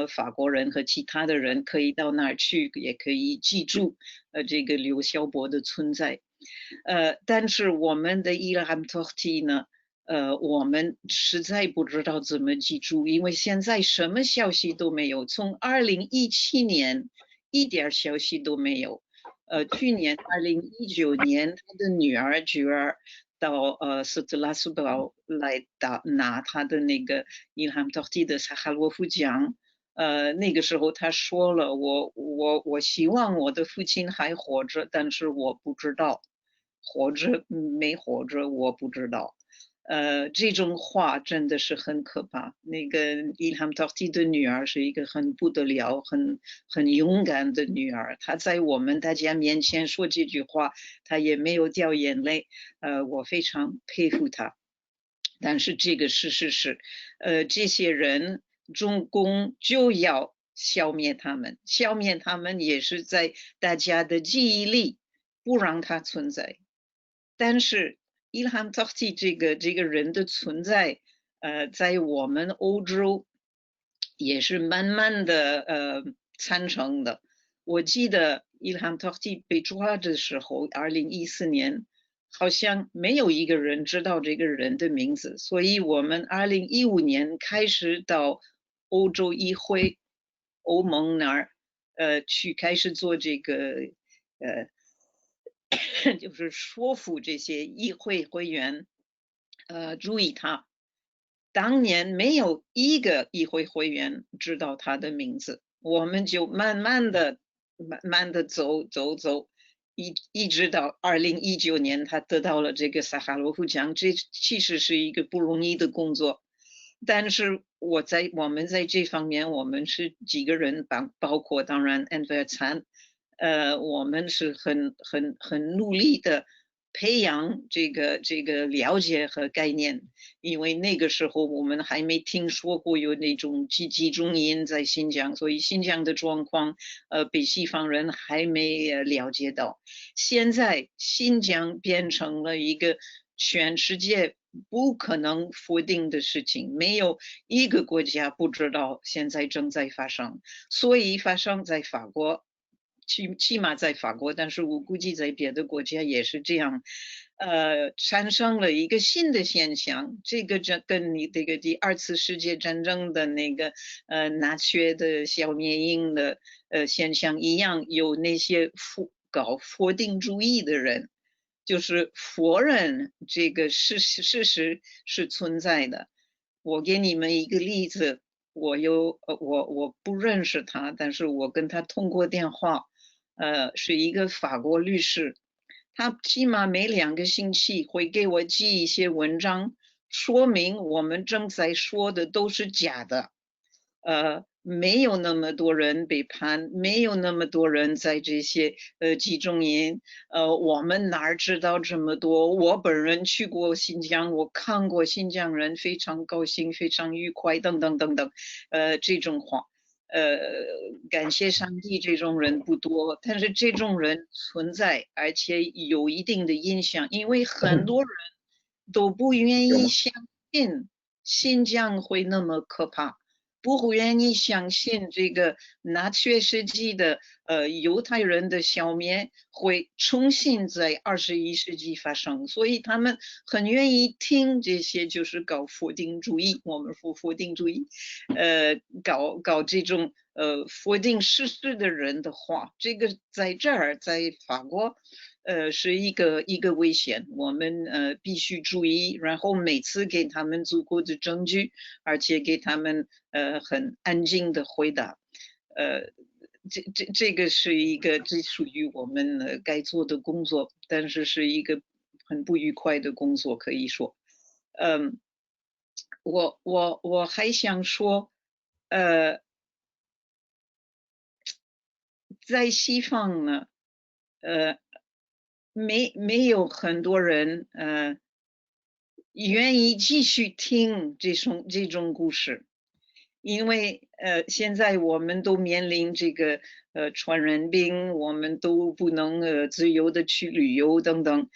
D: 法国人和其他的人可以到那儿去，也可以记住这个刘晓波的存在。但是我们的伊拉姆托提呢，我们实在不知道怎么记住，因为现在什么消息都没有，从2017年一点消息都没有。去年2019年，他的女儿菊儿到斯特拉斯堡来拿他的那个伊拉姆托提的萨哈罗夫奖。那个时候他说了，我希望我的父亲还活着，但是我不知道活着没活着，我不知道。这种话真的是很可怕。那个伊拉姆托提的女儿是一个很不得了、很勇敢的女儿。她在我们大家面前说这句话，她也没有掉眼泪。我非常佩服她。但是这个事实是，这些人中共就要消灭他们，消灭他们也是在大家的记忆里不让它存在。但是伊拉姆托提这个人的存在，在我们欧洲也是慢慢的产生的。我记得伊拉姆托提被抓的时候，2014年，好像没有一个人知道这个人的名字，所以我们2015年开始到欧洲议会、欧盟那儿，去开始做这个就是说服这些议会会员，注意他。当年没有一个议会会员知道他的名字，我们就慢慢的走，一直到2019年，他得到了这个萨哈罗夫奖。这其实是一个不容易的工作，但是我们在这方面，我们是几个人，包括当然安德灿。我们是很努力的培养这个了解和概念，因为那个时候我们还没听说过有那种集中营在新疆，所以新疆的状况，被西方人还没了解到。现在新疆变成了一个全世界不可能否定的事情，没有一个国家不知道现在正在发生，所以发生在法国。起码在法国，但是我估计在别的国家也是这样，产生了一个新的现象。这个跟你这个第二次世界战争的那个纳粹的小灭营的现象一样，有那些搞否定主义的人，就是否认这个事实是存在的。我给你们一个例子，我不认识他，但是我跟他通过电话。是一个法国律师，他起码每2个星期会给我寄一些文章，说明我们正在说的都是假的。没有那么多人被判，没有那么多人在这些集中营。我们哪知道这么多？我本人去过新疆，我看过新疆人非常高兴，非常愉快，等等等等。这种话。感谢上帝，这种人不多，但是这种人存在，而且有一定的影响，因为很多人都不愿意相信新疆会那么可怕，不愿意相信这个纳粹时期的犹太人的消灭会重新在21世纪发生，所以他们很愿意听这些就是搞否定主义，我们说否定主义，搞这种否定事实的人的话，这个在这儿在法国。是一个危险，我们必须注意，然后每次给他们足够的证据，而且给他们很安静的回答，这个是一个这属于我们该做的工作，但是是一个很不愉快的工作，可以说，我还想说，在西方呢，没有很多人愿意继续听这种故事，因为现在我们都面临这个传染病，我们都不能自由的去旅游等等，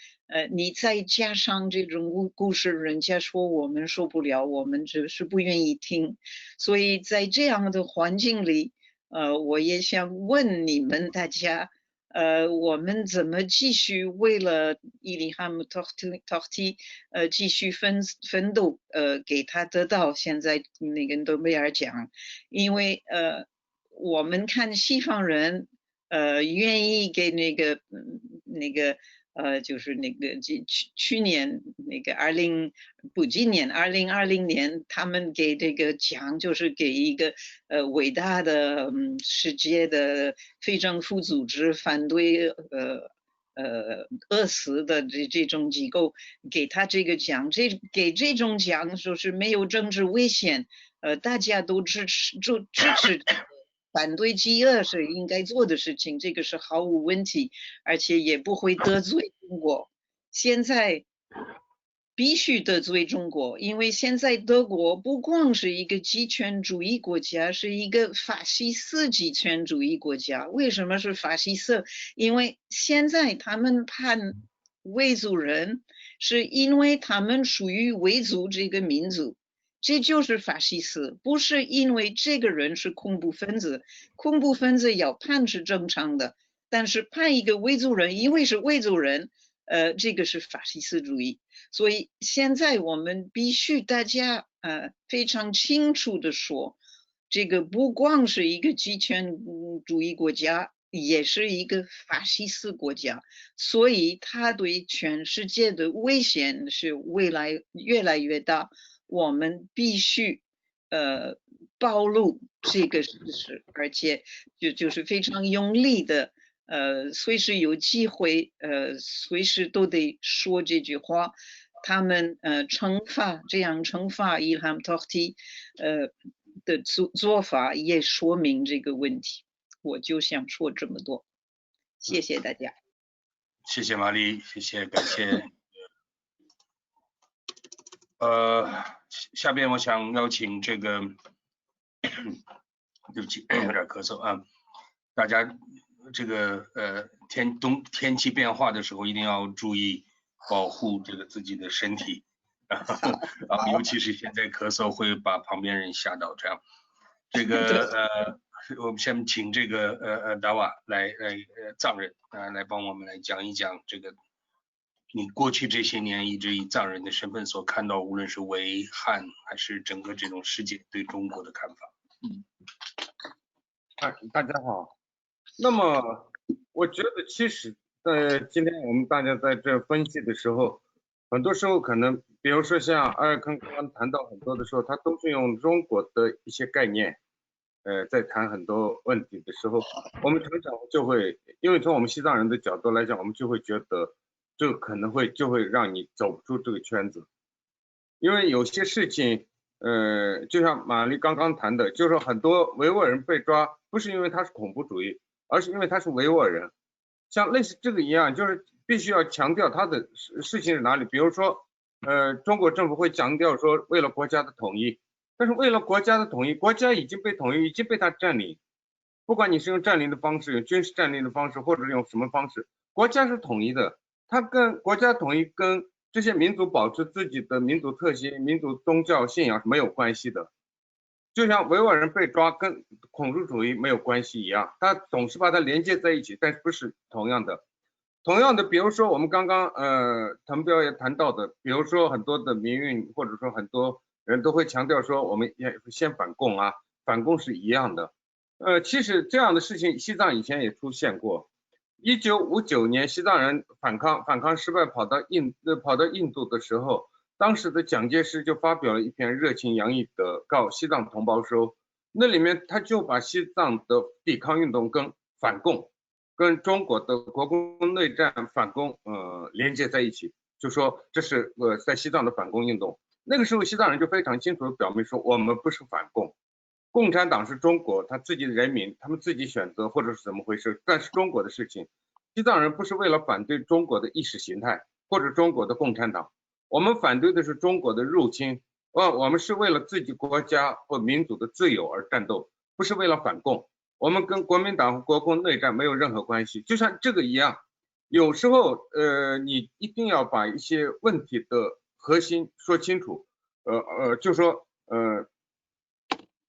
D: 你再加上这种故事，人家说我们受不了，我们只是不愿意听，所以在这样的环境里，我也想问你们大家。我们怎么继续为了伊利哈木托提继续奋斗给他得到现在那个诺贝尔奖，因为我们看西方人愿意给那个就是那个去年那个今年2020年，他们给这个奖就是给一个伟大的世界的非政府组织反对饿死的这种机构给他这个奖，给这种奖就是没有政治危险，大家都支持反对饥饿是应该做的事情，这个是毫无问题，而且也不会得罪中国。现在必须得罪中国，因为现在德国不光是一个极权主义国家，是一个法西斯极权主义国家。为什么是法西斯？因为现在他们判维族人，是因为他们属于维族这个民族。这就是法西斯，不是因为这个人是恐怖分子，恐怖分子要判是正常的，但是判一个维族人，因为是维族人，这个是法西斯主义。所以现在我们必须大家非常清楚的说，这个不光是一个极权主义国家，也是一个法西斯国家，所以它对全世界的危险是未来越来越大。我们必须暴露这个事实，而且就是非常用力的随时有机会随时都得说这句话。他们这样惩罚伊兰托提的做法也说明这个问题。我就想说这么多，谢谢大家。
A: 谢谢玛丽，谢谢，感谢。下边我想邀请这个，对不起，有点咳嗽啊。大家这个天气变化的时候，一定要注意保护这个自己的身体啊，尤其是现在咳嗽会把旁边人吓到。这样，这个我们先请这个达瓦来藏人来帮我们来讲一讲这个。你过去这些年一直以藏人的身份所看到，无论是维汉还是整个这种世界对中国的看法。
E: 大家好。那么我觉得其实今天我们大家在这分析的时候，很多时候可能比如说像阿尔康刚刚谈到很多的时候，他都是用中国的一些概念在谈很多问题的时候，我们常常就会，因为从我们西藏人的角度来讲，我们就会觉得这可能就会让你走不出这个圈子，因为有些事情，就像玛丽刚刚谈的，就是很多维吾尔人被抓，不是因为他是恐怖主义，而是因为他是维吾尔人，像类似这个一样，就是必须要强调他的事情是哪里，比如说，中国政府会强调说为了国家的统一，但是为了国家的统一，国家已经被统一，已经被他占领，不管你是用占领的方式，用军事占领的方式，或者用什么方式，国家是统一的。它跟国家统一跟这些民族保持自己的民族特性、民族宗教信仰是没有关系的。就像维吾尔人被抓跟恐怖主义没有关系一样，他总是把它连接在一起，但是不是同样的。同样的，比如说我们刚刚滕彪也谈到的，比如说很多的民运或者说很多人都会强调说我们先反共啊，反共是一样的。其实这样的事情西藏以前也出现过。1959年西藏人反抗失败跑到印度的时候，当时的蒋介石就发表了一篇热情洋溢的告西藏同胞书，那里面他就把西藏的抵抗运动跟反共跟中国的国共内战反攻连接在一起，就说这是在西藏的反共运动。那个时候西藏人就非常清楚的表明说我们不是反共，共产党是中国他自己的人民，他们自己选择或者是怎么回事，但是中国的事情，西藏人不是为了反对中国的意识形态或者中国的共产党，我们反对的是中国的入侵，我们是为了自己国家或民族的自由而战斗，不是为了反共，我们跟国民党和国共内战没有任何关系。就像这个一样，有时候你一定要把一些问题的核心说清楚，就说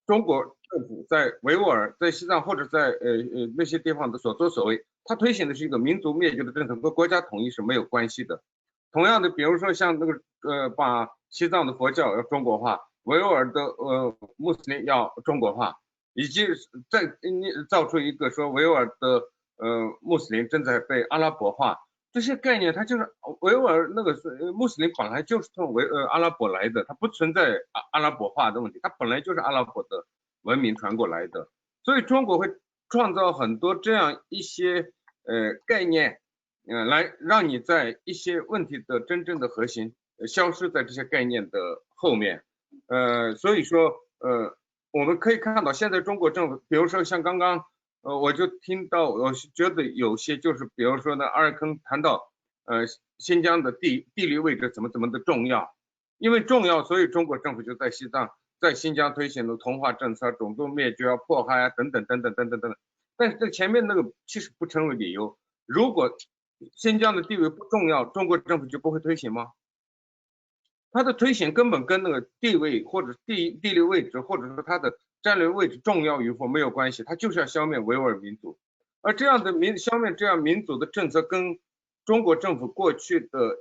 E: 中国政府在维吾尔、在西藏或者在那些地方的所作所为，它推行的是一个民族灭绝的政策，和国家统一是没有关系的。同样的，比如说像那个把西藏的佛教要中国化，维吾尔的穆斯林要中国化，以及再造出一个说维吾尔的穆斯林正在被阿拉伯化，这些概念它就是维吾尔那个穆斯林本来就是从阿拉伯来的，它不存在阿拉伯化的问题，它本来就是阿拉伯的文明传过来的，所以中国会创造很多这样一些概念，来让你在一些问题的真正的核心消失在这些概念的后面，所以说我们可以看到现在中国政府，比如说像刚刚我就听到，我觉得有些就是比如说呢，阿尔坑谈到新疆的地理位置怎么的重要，因为重要，所以中国政府就在西藏在新疆推行了同化政策、种族灭绝啊、迫害啊等等，但是这前面那个其实不成为理由，如果新疆的地位不重要，中国政府就不会推行吗？它的推行根本跟那个地位或者地理位置或者说它的战略位置重要与否没有关系，它就是要消灭维吾尔民族。而这样的消灭这样民族的政策跟中国政府过去的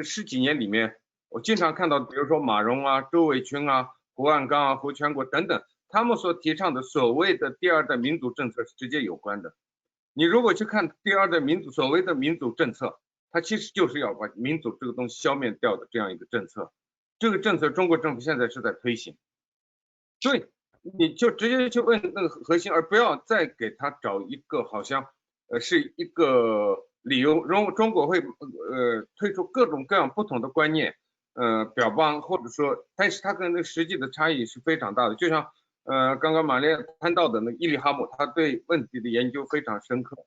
E: 十几年里面，我经常看到，比如说马蓉啊、周伟群啊、胡汉刚啊、胡全国等等，他们所提倡的所谓的第二代民族政策是直接有关的。你如果去看第二代民族所谓的民族政策，它其实就是要把民族这个东西消灭掉的这样一个政策，这个政策中国政府现在是在推行，所以你就直接去问那个核心，而不要再给他找一个好像是一个理由，然后中国会推出各种各样不同的观念，表彰或者说，但是它跟那实际的差异是非常大的，就像刚刚玛丽谈到的那个伊利哈木，他对问题的研究非常深刻，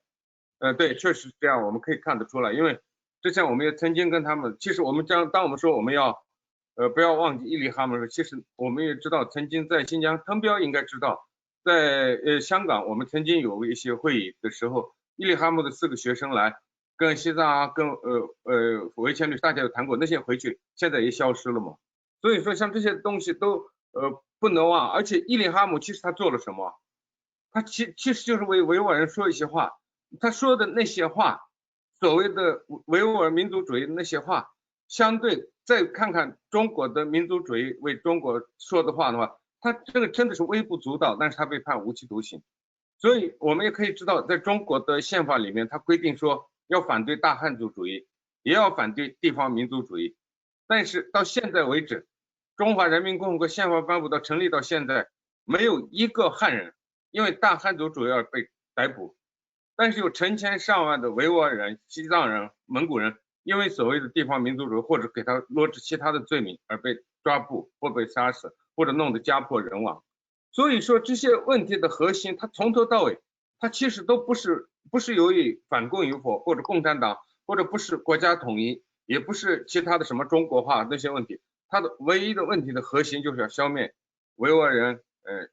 E: 对，确实是这样，我们可以看得出来，因为之前我们也曾经跟他们，其实我们当我们说我们要不要忘记伊利哈木的时候，其实我们也知道，曾经在新疆，滕彪应该知道，在香港我们曾经有一些会议的时候，伊利哈木的4个学生来跟西藏啊，跟维权律师大家有谈过，那些回去现在也消失了嘛，所以说像这些东西都不能忘，而且伊利哈木其实他做了什么？他其实就是为维吾尔人说一些话，他说的那些话，所谓的维吾尔民族主义的那些话，相对再看看中国的民族主义为中国说的话的话，他这个真的是微不足道，但是他被判无期徒刑。所以我们也可以知道，在中国的宪法里面，他规定说要反对大汉族主义，也要反对地方民族主义，但是到现在为止，中华人民共和国宪法颁布到成立到现在，没有一个汉人因为大汉族主义而被逮捕，但是有成千上万的维吾尔人、西藏人、蒙古人，因为所谓的地方民族主义或者给他落置其他的罪名而被抓捕或被杀死，或者弄得家破人亡。所以说这些问题的核心，它从头到尾，它其实都不是由于反共与否，或者共产党，或者不是国家统一，也不是其他的什么中国化那些问题，它的唯一的问题的核心就是要消灭维吾尔人、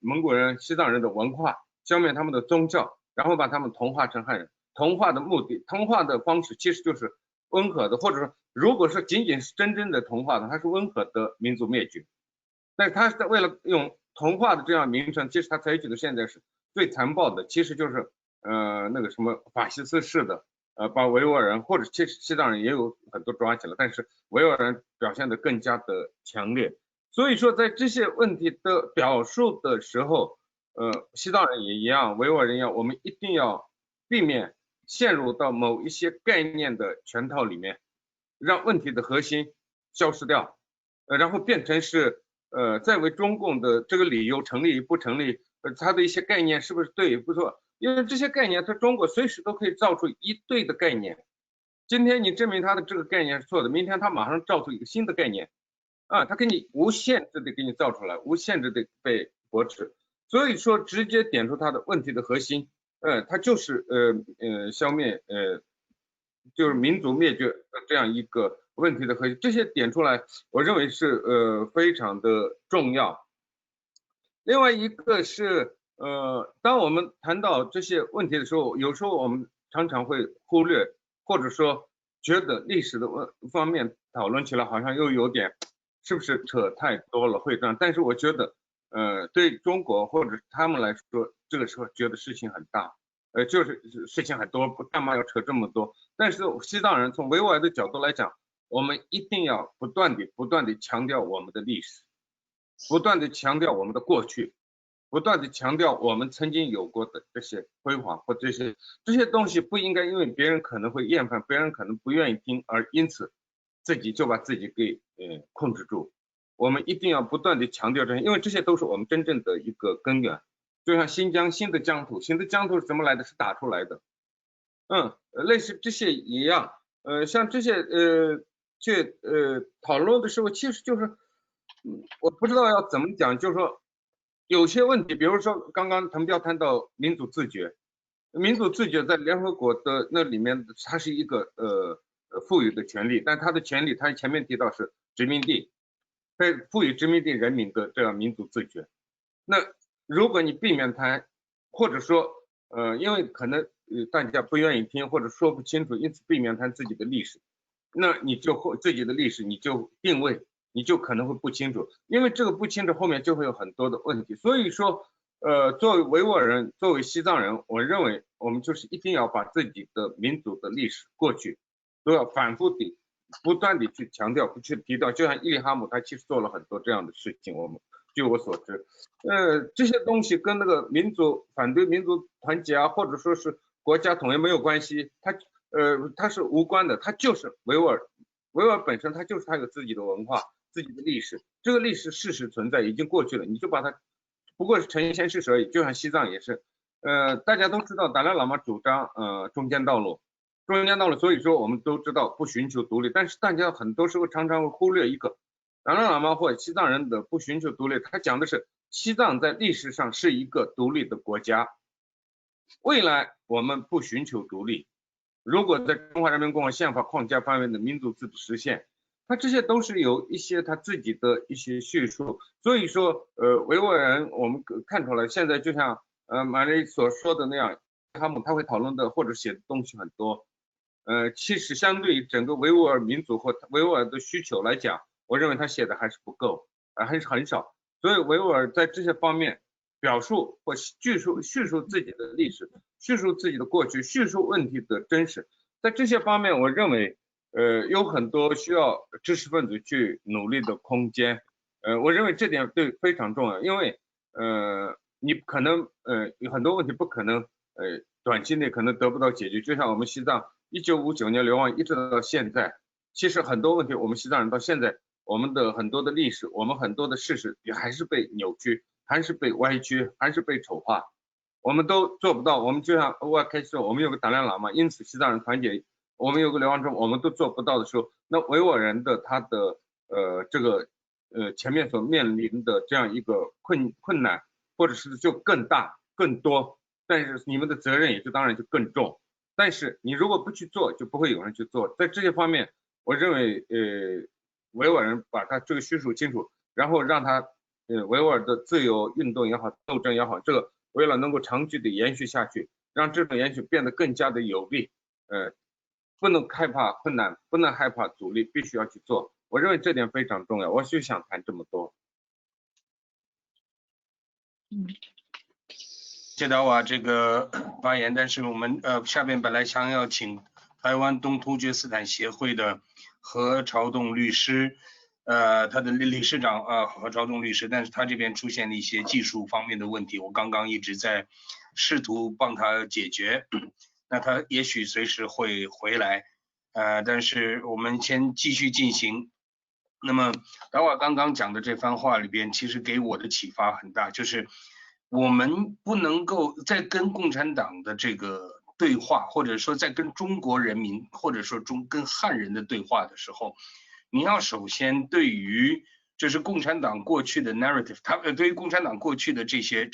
E: 蒙古人、西藏人的文化，消灭他们的宗教，然后把他们同化成汉人。同化的目的，同化的方式其实就是温和的，或者说如果是仅仅是真正的同化的，它是温和的民族灭绝。但是他是为了用同化的这样名称，其实他采取的现在是最残暴的，其实就是那个什么法西斯式的，把维吾尔人或者其实西藏人也有很多抓起来，但是维吾尔人表现得更加的强烈。所以说在这些问题的表述的时候，西藏人也一样，维吾尔人一样，我们一定要避免陷入到某一些概念的圈套里面，让问题的核心消失掉，然后变成是再为中共的这个理由成立不成立，它的一些概念是不是对不错？因为这些概念，它中国随时都可以造出一对的概念。今天你证明它的这个概念是错的，明天它马上造出一个新的概念，它给你无限制的给你造出来，无限制的被驳斥。所以说，直接点出它的问题的核心，它就是消灭就是民族灭绝这样一个问题的核心。这些点出来，我认为是非常的重要。另外一个是当我们谈到这些问题的时候，有时候我们常常会忽略，或者说觉得历史的方面讨论起来好像又有点是不是扯太多了，会这样。但是我觉得对中国或者他们来说，这个时候觉得事情很大，就是事情很多，干嘛要扯这么多？但是西藏人从维吾尔的角度来讲，我们一定要不断地强调我们的历史，不断地强调我们的过去，不断地强调我们曾经有过的这些辉煌或这些东西，不应该因为别人可能会厌烦，别人可能不愿意听，而因此自己就把自己给控制住。我们一定要不断地强调这些，因为这些都是我们真正的一个根源。就像新疆新的疆土，新的疆土是怎么来的？是打出来的。类似这些一样，像这些去讨论的时候，其实就是我不知道要怎么讲，就是说有些问题，比如说刚刚滕彪谈到民主自觉，民主自觉在联合国的那里面，它是一个赋予的权利，但它的权利，它前面提到是殖民地，被赋予殖民地人民的这样民主自觉。那如果你避免谈，或者说因为可能大家不愿意听或者说不清楚，因此避免谈自己的历史，那你就自己的历史你就定位，你就可能会不清楚，因为这个不清楚后面就会有很多的问题。所以说作为维吾尔人，作为西藏人，我认为我们就是一定要把自己的民族的历史过去都要反复地不断地去强调，不去提到。就像伊利哈木他其实做了很多这样的事情，我们据我所知这些东西跟那个民族反对民族团结啊，或者说是国家统一没有关系，它是无关的。它就是维吾尔本身，它就是它有自己的文化，自己的历史，这个历史事实存在，已经过去了，你就把它不过是呈现事实而已。就像西藏也是大家都知道达赖喇嘛主张中间道路，所以说我们都知道不寻求独立，但是大家很多时候常常会忽略一个达赖喇嘛或者西藏人的不寻求独立，他讲的是西藏在历史上是一个独立的国家，未来我们不寻求独立，如果在中华人民共和国宪法框架范围的民族自主实现，他这些都是有一些他自己的一些叙述。所以说维吾尔人我们看出来，现在就像马雷所说的那样，他会讨论的或者写的东西很多，其实相对于整个维吾尔民族或维吾尔的需求来讲，我认为他写的还是不够，还是很少。所以维吾尔在这些方面表述或叙述自己的历史，叙述自己的过去，叙述问题的真实，在这些方面我认为有很多需要知识分子去努力的空间。我认为这点非常重要，因为你可能有很多问题不可能短期内可能得不到解决，就像我们西藏1959年流亡一直到现在，其实很多问题我们西藏人到现在，我们的很多的历史，我们很多的事实也还是被扭曲，还是被歪曲，还是被丑化，我们都做不到。我们就像我开始说，我们有个达赖喇嘛，因此西藏人团结，我们有个流亡者，我们都做不到的时候，那维吾尔人的他的这个前面所面临的这样一个困难，或者是就更大更多，但是你们的责任也就当然就更重。但是你如果不去做，就不会有人去做。在这些方面，我认为维吾尔人把他这个叙述清楚，然后让他维吾尔的自由运动也好，斗争也好，这个为了能够长期的延续下去，让这种延续变得更加的有利，不能害怕困难，不能害怕阻力，必须要去做。我认为这点非常重要，我就想谈这么多。
A: 谢达瓦这个发言，但是我们下面本来想要请台湾东突厥斯坦协会的何朝栋律师，他的理事长何朝栋律师，但是他这边出现了一些技术方面的问题，我刚刚一直在试图帮他解决，那他也许随时会回来，但是我们先继续进行。那么达瓦刚刚讲的这番话里边，其实给我的启发很大，就是我们不能够在跟共产党的这个对话，或者说在跟中国人民，或者说跟汉人的对话的时候，你要首先对于就是共产党过去的 narrative， 对于共产党过去的这些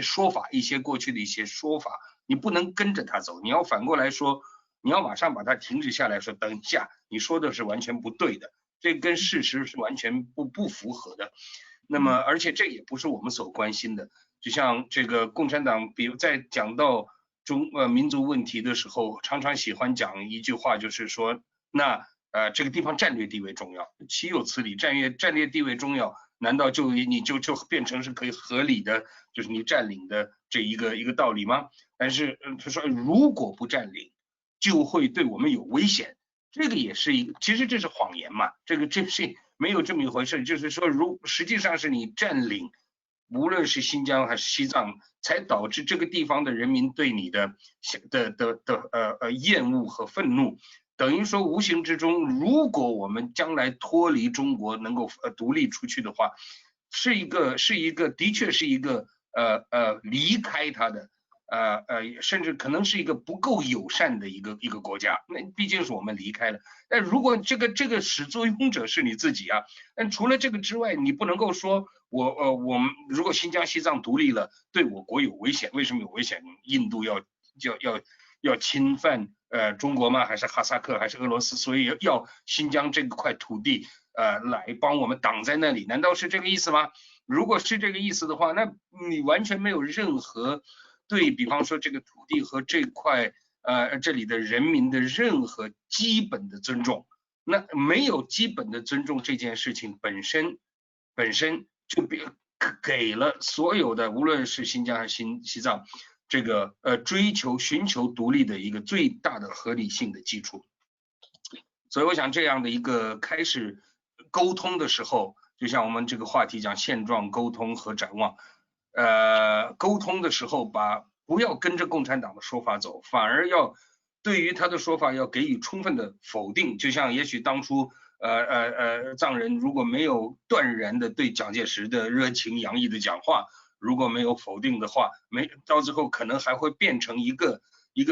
A: 说法，一些过去的一些说法，你不能跟着他走，你要反过来说，你要马上把它停止下来，说等一下，你说的是完全不对的，这跟事实是完全不符合的。那么，而且这也不是我们所关心的。就像这个共产党，比如在讲到民族问题的时候，常常喜欢讲一句话，就是说，那这个地方战略地位重要，岂有此理？战略地位重要，难道你就变成是可以合理的，就是你占领的这一个道理吗？但是他说，如果不占领，就会对我们有危险。这个也是一个，其实这是谎言嘛，这是没有这么一回事，就是说实际上是你占领，无论是新疆还是西藏，才导致这个地方的人民对你的厌恶和愤怒，等于说无形之中，如果我们将来脱离中国能够独立出去的话，的确是一个离开它的。甚至可能是一个不够友善的一个国家，那毕竟是我们离开了。但如果这个始作俑者是你自己啊，但除了这个之外，你不能够说我们如果新疆西藏独立了，对我国有危险，为什么有危险？印度要侵犯中国吗？还是哈萨克还是俄罗斯？所以要新疆这块土地来帮我们挡在那里？难道是这个意思吗？如果是这个意思的话，那你完全没有任何对比方说这个土地和这块这里的人民的任何基本的尊重，那没有基本的尊重这件事情本身就给了所有的无论是新疆还是西藏这个寻求独立的一个最大的合理性的基础。所以我想这样的一个开始沟通的时候，就像我们这个话题讲现状沟通和展望。沟通的时候不要跟着共产党的说法走，反而要对于他的说法要给予充分的否定。就像也许当初藏人如果没有断然的对蒋介石的热情洋溢的讲话，如果没有否定的话，到最后可能还会变成一个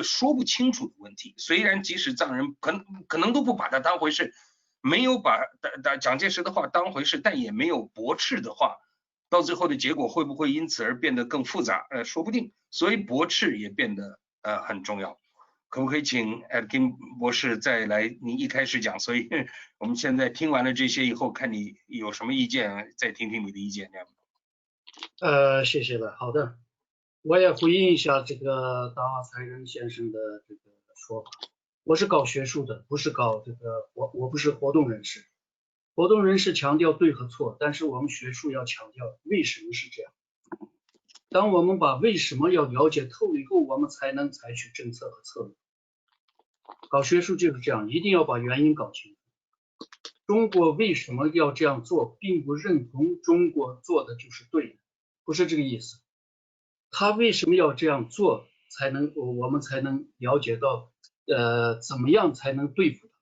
A: 说不清楚的问题。虽然即使藏人可能都不把它当回事，没有把蒋介石的话当回事，但也没有驳斥的话，到最后的结果会不会因此而变得更复杂？说不定。所以驳斥也变得很重要。可不可以请Atkin博士再来？你一开始讲，所以我们现在听完了这些以后，看你有什么意见，再听听你的意见，这样。
B: 谢谢了。好的，我也回应一下这个达瓦才仁先生的这个说法。我是搞学术的，不是搞这个，我不是活动人士。活动人士强调对和错，但是我们学术要强调为什么是这样。当我们把为什么要了解透以后，我们才能采取政策和策略。搞学术就是这样，一定要把原因搞清楚。中国为什么要这样做，并不认同中国做的就是对的，不是这个意思。他为什么要这样做，我们才能了解到怎么样才能对付他。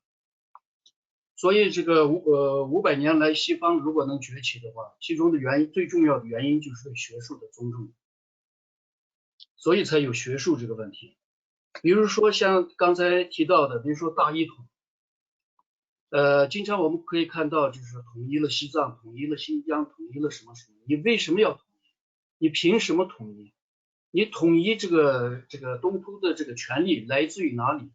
B: 所以这个500年来西方如果能崛起的话，其中的最重要的原因就是对学术的尊重，所以才有学术这个问题。比如说像刚才提到的，比如说大一统，经常我们可以看到就是统一了西藏，统一了新疆，统一了什么，你为什么要统一？你凭什么统一？你统一这个东突的这个权利来自于哪里？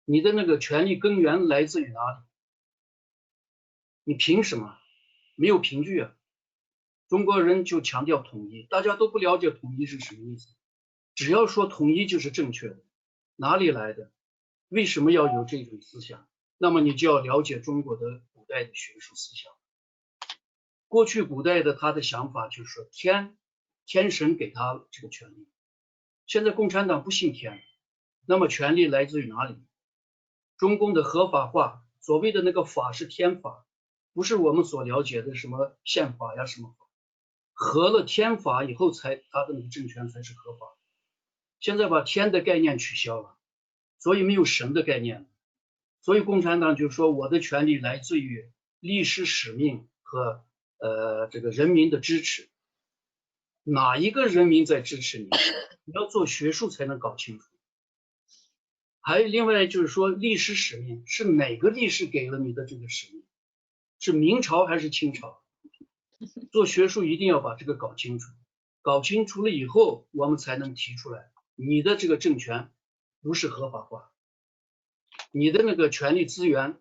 B: 你的那个权力根源来自于哪里？你凭什么？没有凭据啊！中国人就强调统一，大家都不了解统一是什么意思。只要说统一就是正确的，哪里来的？为什么要有这种思想？那么你就要了解中国的古代的学术思想。过去古代的他的想法就是说天神给他这个权利，现在共产党不信天，那么权利来自于哪里？中共的合法化，所谓的那个法是天法，不是我们所了解的什么宪法呀什么法，合了天法以后才他的那个政权才是合法。现在把天的概念取消了，所以没有神的概念了。所以共产党就说我的权利来自于历史使命和这个人民的支持。哪一个人民在支持你？你要做学术才能搞清楚。还有另外就是说历史使命是哪个历史给了你的这个使命？是明朝还是清朝？做学术一定要把这个搞清楚，搞清楚了以后，我们才能提出来你的这个政权不是合法化，你的那个权力资源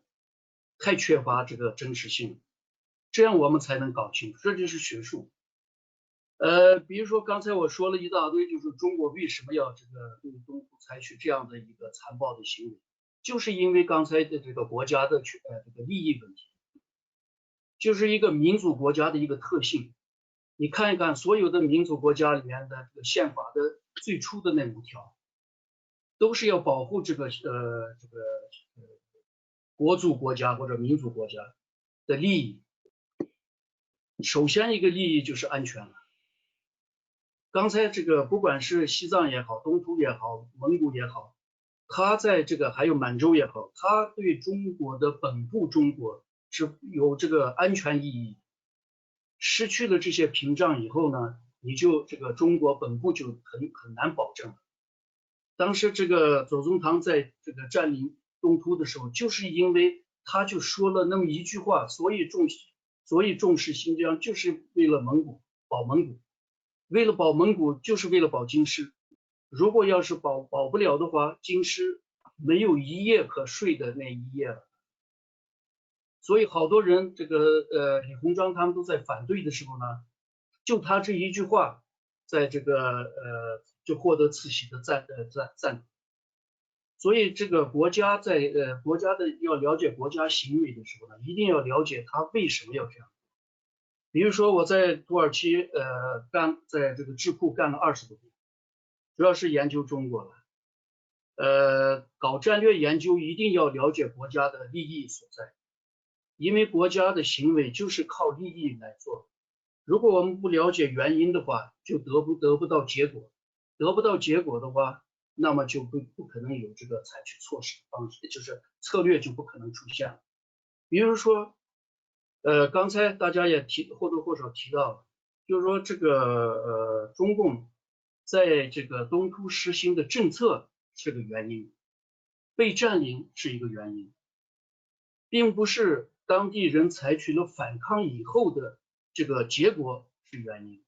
B: 太缺乏这个真实性，这样我们才能搞清楚，这就是学术。比如说刚才我说了一大堆，就是中国为什么要这个对东突采取这样的一个残暴的行为，就是因为刚才的这个国家的这个利益问题，就是一个民主国家的一个特性。你看一看所有的民主国家里面的这个宪法的最初的那5条，都是要保护这个国族国家或者民主国家的利益。首先一个利益就是安全了。刚才这个不管是西藏也好，东突也好，蒙古也好，它在这个还有满洲也好，它对中国的本部中国是有这个安全意义。失去了这些屏障以后呢，你就这个中国本部就很难保证了。当时这个左宗棠在这个占领东突的时候，就是因为他就说了那么一句话，所以重视新疆，就是为了保蒙古。为了保蒙古，就是为了保京师。如果要是保不了的话，京师没有一夜可睡的那一夜了。所以好多人这个李鸿章他们都在反对的时候呢，就他这一句话，在这个就获得慈禧的赞。所以这个国家在国家的要了解国家行为的时候呢，一定要了解他为什么要这样。比如说我在土耳其在这个智库干了20多年，主要是研究中国了。搞战略研究一定要了解国家的利益所在，因为国家的行为就是靠利益来做。如果我们不了解原因的话，就得不到结果，得不到结果的话，那么就不可能有这个采取措施的方式，就是策略就不可能出现。比如说刚才大家也或多或少提到了，就是说这个中共在这个东突实行的政策是个原因，被占领是一个原因，并不是当地人采取了反抗以后的这个结果是原因。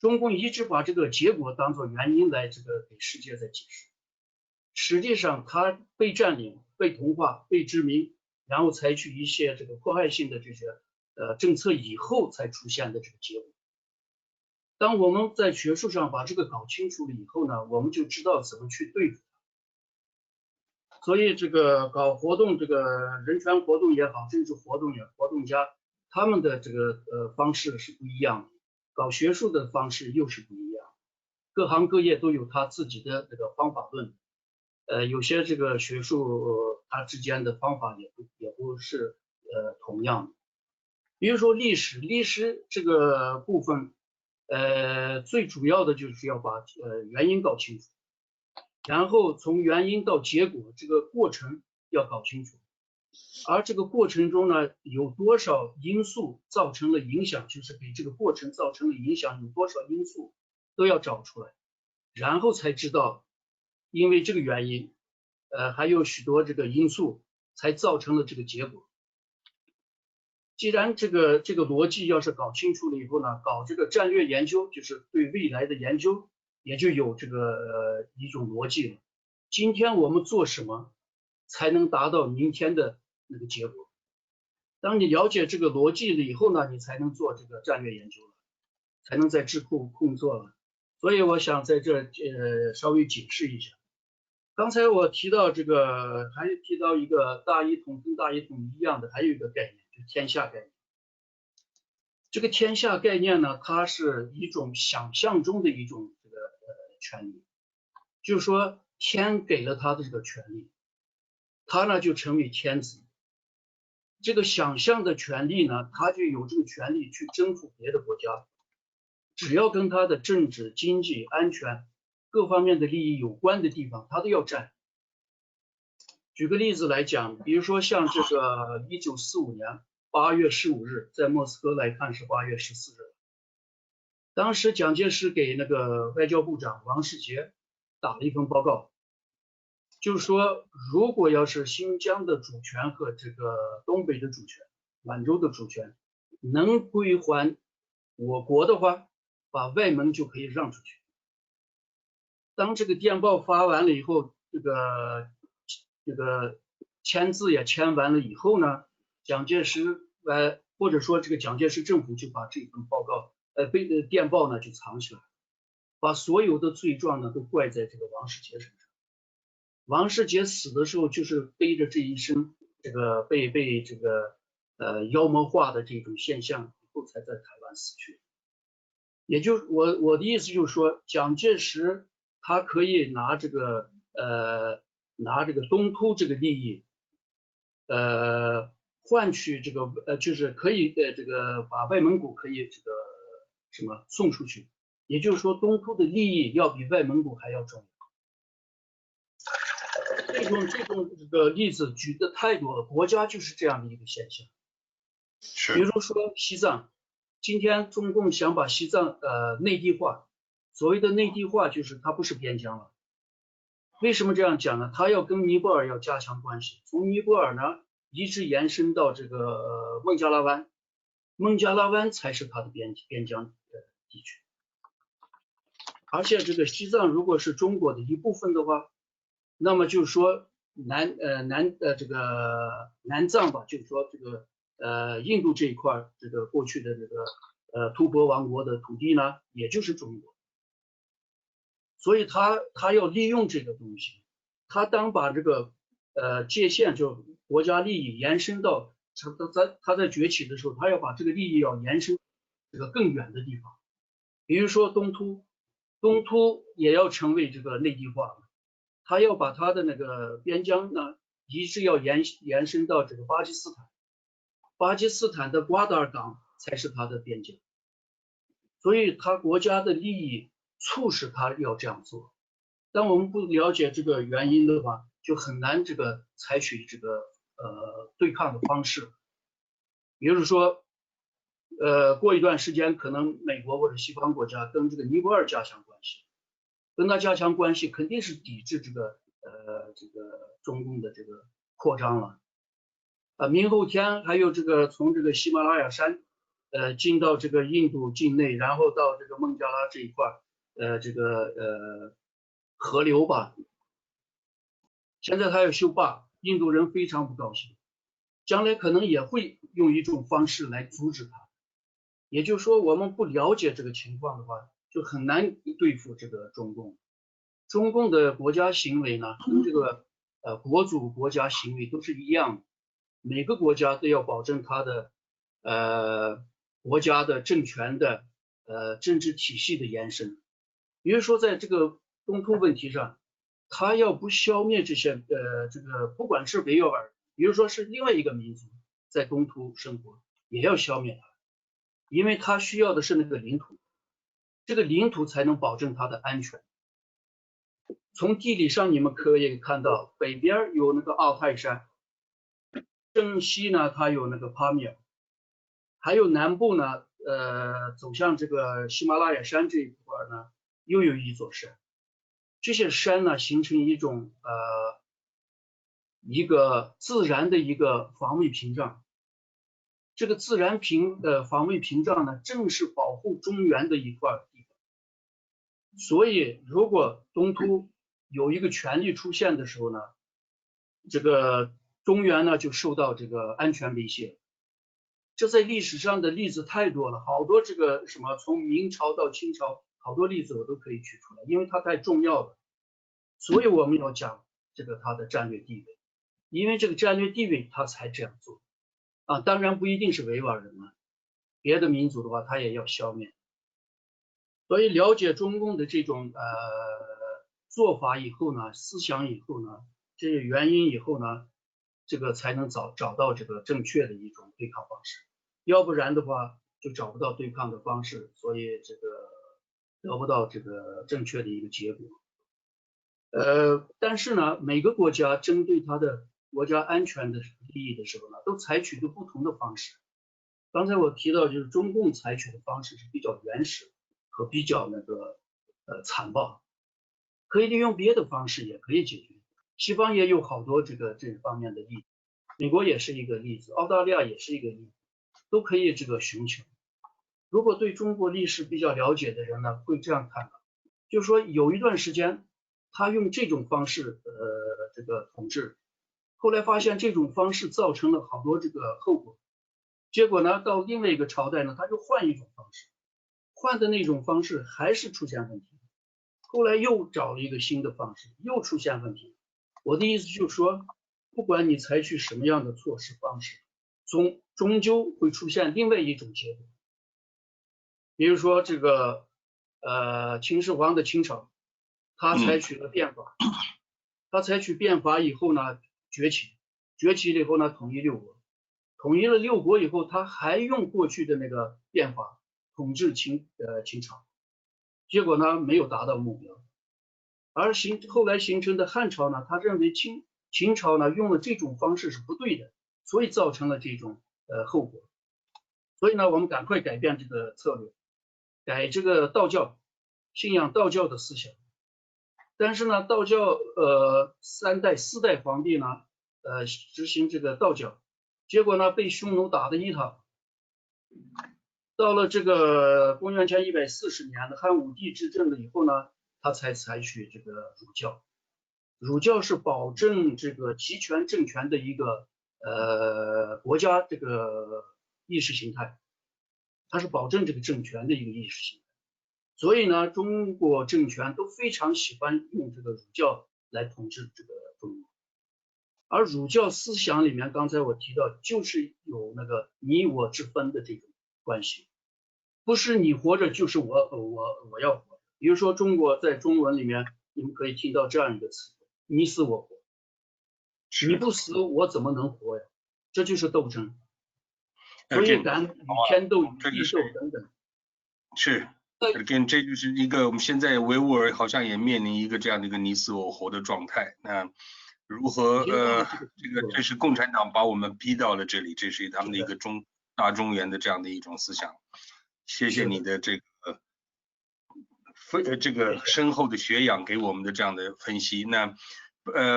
B: 中共一直把这个结果当作原因来这个给世界在解释，实际上他被占领、被同化、被殖民，然后采取一些这个迫害性的这些政策以后才出现的这个结果。当我们在学术上把这个搞清楚了以后呢，我们就知道怎么去对付它。所以这个搞活动，这个人权活动也好，政治活动活动家他们的这个方式是不一样的，搞学术的方式又是不一样，各行各业都有他自己的这个方法论。有些这个学术它之间的方法也不是同样的。比如说历史这个部分最主要的就是要把原因搞清楚，然后从原因到结果这个过程要搞清楚，而这个过程中呢，有多少因素造成了影响，就是给这个过程造成了影响，有多少因素都要找出来，然后才知道因为这个原因还有许多这个因素才造成了这个结果。既然这个逻辑要是搞清楚了以后呢，搞这个战略研究，就是对未来的研究，也就有这个一种逻辑了。今天我们做什么才能达到明天的那个结果？当你了解这个逻辑了以后呢，你才能做这个战略研究了，才能在智库工作了。所以我想在这稍微解释一下。刚才我提到这个，还提到一个大一统跟大一统一样的，还有一个概念，就是天下概念。这个天下概念呢，它是一种想象中的一种这个权利，就是说天给了他的这个权利，他呢就成为天子。这个想象的权利呢，他就有这个权利去征服别的国家，只要跟他的政治、经济、安全各方面的利益有关的地方，他都要占。举个例子来讲，比如说像这个1945年8月15日，在莫斯科来看是8月14日，当时蒋介石给那个外交部长王世杰打了一份报告，就是说如果要是新疆的主权和这个东北的主权、满洲的主权能归还我国的话，把外蒙就可以让出去。当这个电报发完了以后，这个签字也签完了以后呢，蒋介石或者说这个蒋介石政府就把这份报告电报呢就藏起来，把所有的罪状呢都怪在这个王世杰身上。王世杰死的时候就是背着这一身这个被这个妖魔化的这种现象以后才在台湾死去。也就我的意思就是说，蒋介石他可以拿这个东突这个利益换取这个就是可以这个把外蒙古可以这个送出去，也就是说东突的利益要比外蒙古还要重要。这种这个例子举的太多了，国家就是这样的一个现象。比如说西藏，今天中共想把西藏内地化，所谓的内地化就是它不是边疆了。为什么这样讲呢？他要跟尼泊尔要加强关系，从尼泊尔呢一直延伸到这个孟加拉湾，孟加拉湾才是它的边疆地区。而且这个西藏如果是中国的一部分的话，那么就是说南藏吧，就是说这个印度这一块这个过去的这个吐蕃王国的土地呢，也就是中国。所以他要利用这个东西，他当把这个界限就国家利益延伸到他在崛起的时候，他要把这个利益要延伸这个更远的地方，比如说东突也要成为这个内地化，他要把他的那个边疆呢一直要延伸到这个巴基斯坦，巴基斯坦的瓜达尔港才是他的边疆，所以他国家的利益促使他要这样做。当我们不了解这个原因的话，就很难这个采取这个对抗的方式。比如说过一段时间可能美国或者西方国家跟这个尼泊尔加强关系，跟他加强关系肯定是抵制这个中共的这个扩张了。明后天还有这个从这个喜马拉雅山进到这个印度境内，然后到这个孟加拉这一块河流吧，现在他要修坝，印度人非常不高兴，将来可能也会用一种方式来阻止他。也就是说，我们不了解这个情况的话，就很难对付这个中共。中共的国家行为呢，跟这个国主国家行为都是一样的，每个国家都要保证它的国家的政权的政治体系的延伸。比如说在这个东突问题上，他要不消灭这些这个不管是维吾尔，比如说是另外一个民族在东突生活，也要消灭它，因为他需要的是那个领土，这个领土才能保证它的安全。从地理上你们可以看到，北边有那个奥泰山，正西呢它有那个帕米尔，还有南部呢走向这个喜马拉雅山这一块呢又有一座山。这些山呢形成一种一个自然的一个防卫屏障，这个自然防卫屏障呢正是保护中原的一块地方。所以如果东突有一个权力出现的时候呢，这个中原呢就受到这个安全威胁。这在历史上的例子太多了，好多这个什么从明朝到清朝好多例子我都可以举出来，因为它太重要了。所以我们要讲它的战略地位，因为这个战略地位他才这样做啊，当然不一定是维吾尔人啊，别的民族的话他也要消灭。所以了解中共的这种做法以后呢，思想以后呢，这些原因以后呢，这个才能找到这个正确的一种对抗方式，要不然的话就找不到对抗的方式，所以这个得不到这个正确的一个结果。但是呢，每个国家针对它的国家安全的利益的时候呢，都采取的不同的方式。刚才我提到，就是中共采取的方式是比较原始和比较残暴，可以利用别的方式也可以解决。西方也有好多这方面的例子，美国也是一个例子，澳大利亚也是一个例子，都可以这个寻求。如果对中国历史比较了解的人呢，会这样看的，就是说有一段时间他用这种方式统治，后来发现这种方式造成了好多这个后果，结果呢到另外一个朝代呢，他就换一种方式，换的那种方式还是出现问题，后来又找了一个新的方式，又出现问题。我的意思就是说，不管你采取什么样的措施方式，终究会出现另外一种结果。比如说这个秦始皇的秦朝，他采取了变法，他采取变法以后呢崛起了以后呢统一六国，统一了六国以后，他还用过去的那个变法统治秦朝，结果呢没有达到目标。而后来形成的汉朝呢，他认为秦朝呢用了这种方式是不对的，所以造成了这种后果。所以呢，我们赶快改变这个策略，改这个道教，信仰道教的思想。但是呢，道教4代皇帝呢执行这个道教，结果呢被匈奴打得一塌。到了这个公元前140年的汉武帝执政了以后呢，他才采取这个儒教。儒教是保证这个集权政权的一个国家这个意识形态，它是保证这个政权的一个意识形态。所以呢，中国政权都非常喜欢用这个儒教来统治这个中国。而儒教思想里面，刚才我提到，就是有那个你我之分的这种关系，不是你活着就是我要活着。比如说中国在中文里面，你们可以听到这样一个词，你死我活，你不死我怎么能活呀？这就是斗争。所以敢与天斗、与地斗等等。
A: 是。这就是一个我们现在维吾尔好像也面临一个这样的一个你死我活的状态。那如何这是共产党把我们逼到了这里，这是他们的一个大中原的这样的一种思想。谢谢你的这个深厚的学养给我们的这样的分析。那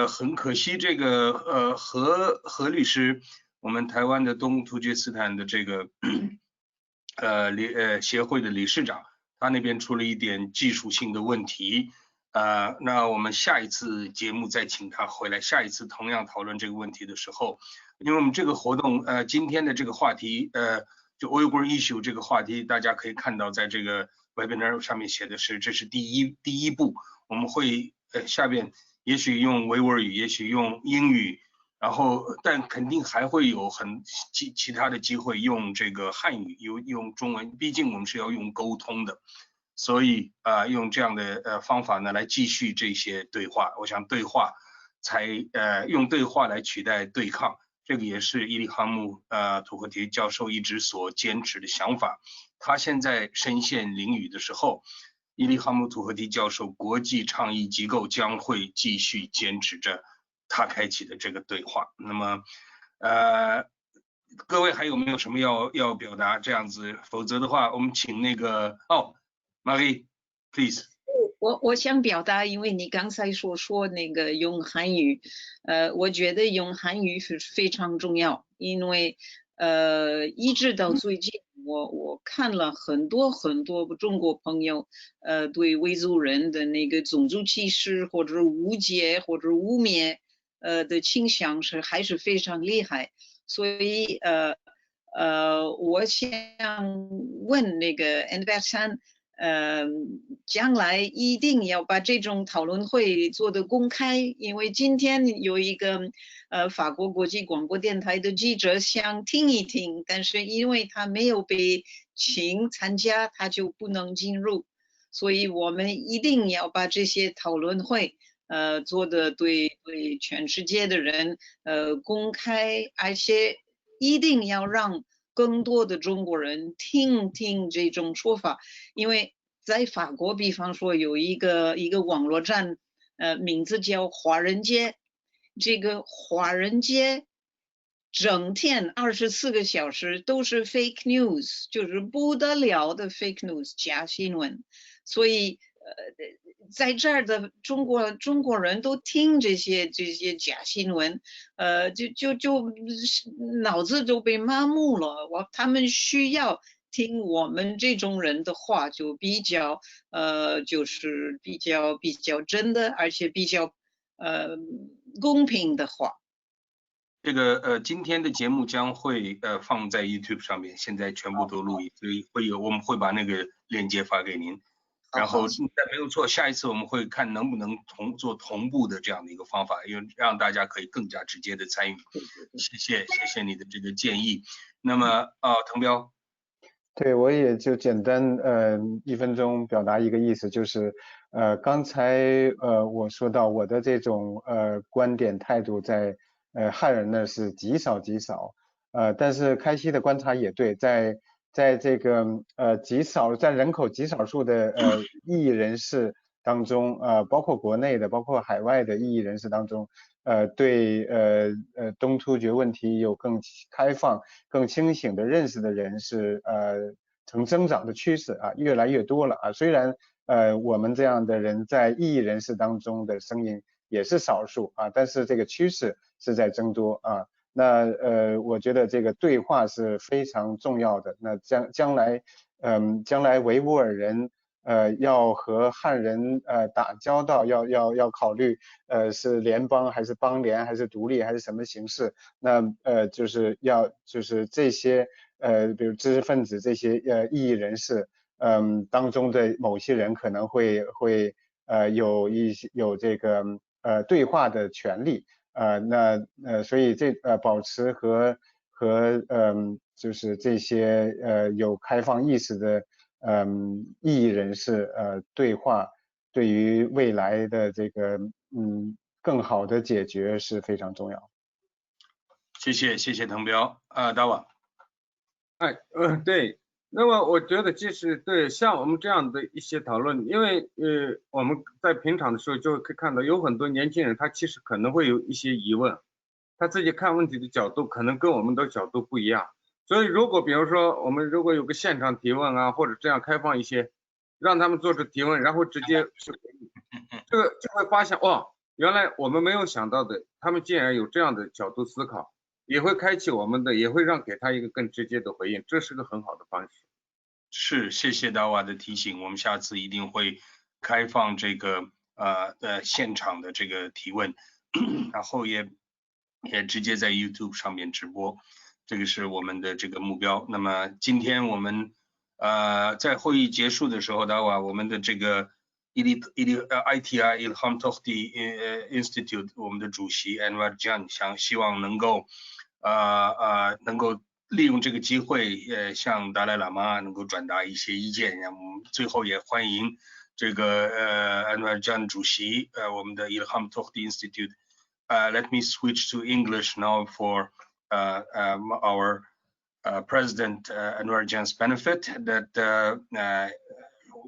A: 很可惜，这个何律师，我们台湾的东突厥斯坦的这个协会的理事长，他那边出了一点技术性的问题，那我们下一次节目再请他回来，下一次同样讨论这个问题的时候，因为我们这个活动今天的这个话题就 Uyghur Issue 这个话题，大家可以看到在这个 webinar 上面写的是这是第一步，我们会下边也许用维吾尔语，也许用英语，然后但肯定还会有其他的机会用这个汉语，用中文，毕竟我们是要用沟通的，所以用这样的方法呢来继续这些对话。我想对话用对话来取代对抗，这个也是伊利哈木土合提教授一直所坚持的想法。他现在身陷囹圄的时候，伊利哈木土合提教授国际倡议机构将会继续坚持着他开启的这个对话。那么各位还有没有什么要表达这样子？否则的话我们请那个Marie please。
D: 我想表达，因为你刚才说那个用韩语，我觉得用韩语是非常重要，因为一直到最近我看了很多中国朋友对维族人的那个种族歧视或者误解或者污蔑的倾向还是非常厉害，所以我想问那个 Enver San 将来一定要把这种讨论会做得公开，因为今天有一个法国国际广播电台的记者想听一听，但是因为他没有被请参加，他就不能进入，所以我们一定要把这些讨论会做的对全世界的人公开，而且一定要让更多的中国人听听这种说法，因为在法国，比方说有一个网络站，名字叫华人街，这个华人街整天24个小时都是 fake news， 就是不得了的 fake news 假新闻，所以在这儿的中国人都听这些假新闻，就脑子都被麻木了。他们需要听我们这种人的话，就比较就是比较真的，而且比较公平的话。
A: 这个今天的节目将会放在 YouTube 上面，现在全部都录音，所以我们会把那个链接发给您。然后但没有错，下一次我们会看能不能做同步的这样的一个方法，因为让大家可以更加直接的参与。谢谢你的这个建议。那么滕彪，
C: 对，我也就简单1分钟表达一个意思，就是刚才我说到我的这种观点态度在汉人呢是极少，但是开西的观察也对，在这个在人口极少数的异议人士当中，包括国内的，包括海外的异议人士当中，对东突厥问题有更开放、更清醒的认识的人是呈增长的趋势啊，越来越多了啊。虽然我们这样的人在异议人士当中的声音也是少数啊，但是这个趋势是在增多啊。那我觉得这个对话是非常重要的。那将来维吾尔人要和汉人打交道，要考虑是联邦还是邦联还是独立还是什么形式。那就是这些比如知识分子这些异议人士当中的某些人可能会有这个对话的权利。所以保持和就是这些有开放意识的异议人士对话，对于未来的这个更好的解决是非常重要。
A: 谢谢滕彪大瓦。
E: 对。那么我觉得即使对像我们这样的一些讨论，因为我们在平常的时候就可以看到有很多年轻人他其实可能会有一些疑问，他自己看问题的角度可能跟我们的角度不一样，所以如果比如说我们如果有个现场提问啊，或者这样开放一些，让他们做出提问，然后直接去回应，这个就会发现原来我们没有想到的，他们竟然有这样的角度思考，也会开启我们的，也会给他一个更直接的回应，这是个很好的方式。
A: 是，谢谢达瓦的提醒，我们下次一定会开放这个现场的这个提问，然后也直接在 YouTube 上面直播，这个是我们的这个目标。那么今天我们在会议结束的时候，达瓦，我们的这个ITI Ilham Tohti Institute 我们的主席 Anwar Jan 希望能够利用这个机会，向达赖喇嘛能够转达一些意见。我们最后也欢迎这个Anwar Jan 主席，我们的 Ilham Tohti Institute。Let me switch to English now for our President Anwar Jan's benefit. That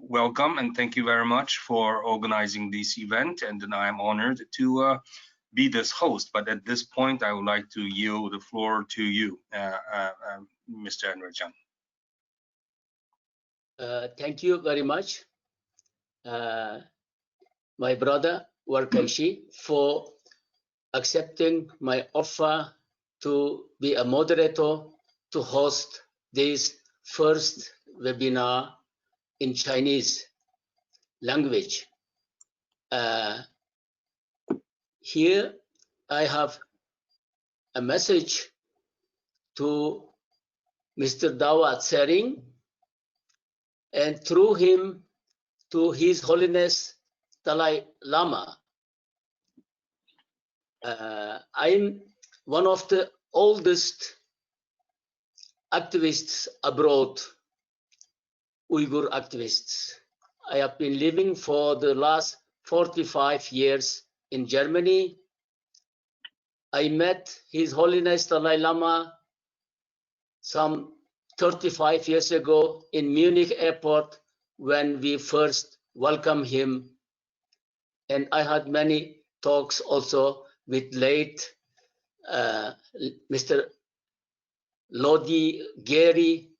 A: welcome and thank you very much for organizing this event, and I am honored to be this host, but at this point I would like to yield the floor to you, Mr. Anwar Jan.
F: Thank you very much, my brother Warkaishi, for accepting my offer to be a moderator to host this first webinar in Chinese language. Here I have a message to Mr. Dawa Tsering and through him to His Holiness Dalai Lama. I'm one of the oldest activists abroad, Uyghur activists. I have been living for the last 45 years in Germany. I met His Holiness Dalai Lama some 35 years ago in Munich airport when we first welcomed him. And I had many talks also with late Mr. Lodi Gary,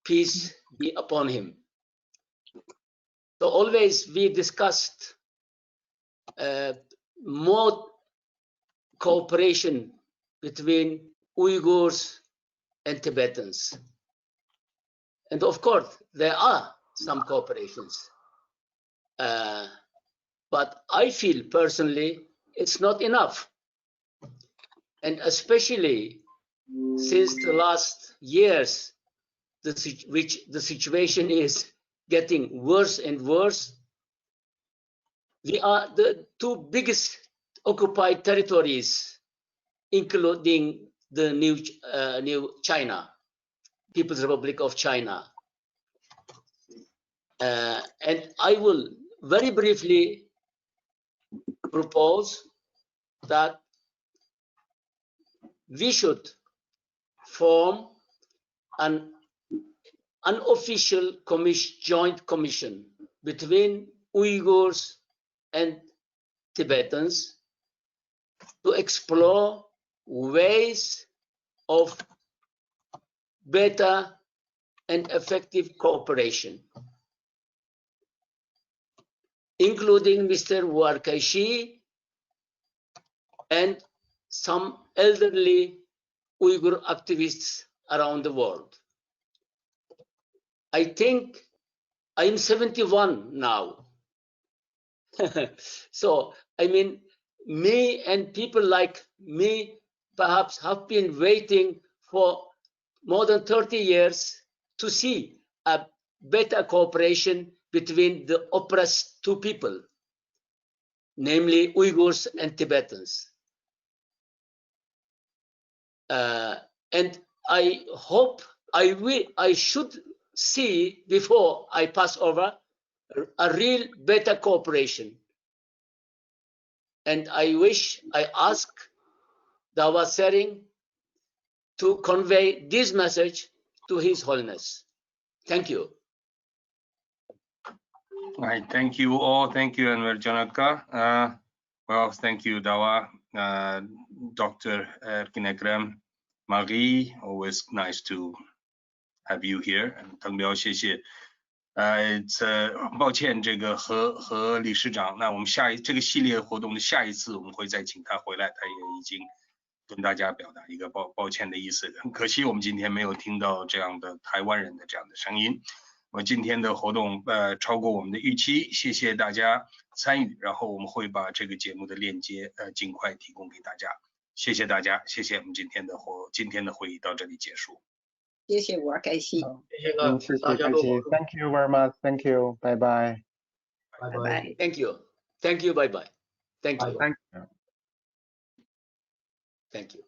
F: peace be upon him. So always we discussed more cooperation between Uyghurs and Tibetans. And of course, there are some cooperations. But I feel personally it's not enough. And especially since the last years, the situation is getting worse and worse. We are the two biggest occupied territories, including the new China, People's Republic of China. And I will very briefly propose that we should form an unofficial joint commission between Uyghurs and Tibetans to explore ways of better and effective cooperation, including Mr. Warkaishi and some elderly Uyghur activists around the world. I think I'm 71 now. So, I mean, me and people like me perhaps have been waiting for more than 30 years to see a better cooperation between the oppressed two people, namely Uyghurs and Tibetans. And I hope I should see before I pass over a real better cooperation. And I ask Dawa Sering to convey this message to His Holiness. Thank you.
A: All right, thank you all. Thank you, Enver Janaka. Well, thank you, Dawa, Dr. Erkin Ekrem, Marie. Always nice to have you here. 滕彪，谢谢。抱歉，这个和理事长，那我们这个系列活动的下一次我们会再请他回来，他也已经跟大家表达一个抱歉的意思。很可惜我们今天没有听到这样的台湾人的这样的声音。我今天的活动超过我们的预期，谢谢大家参与，然后我们会把这个节目的链接尽快提供给大家。谢谢大家，谢谢我们今天的会议到这里结束。
D: 谢谢我开心。
B: 谢谢大家都保重。
C: Thank you very much. Thank you. Bye bye.
B: Bye bye.
F: Thank you. Thank you. Bye bye. Thank you.
E: Thank you.
F: Thank you.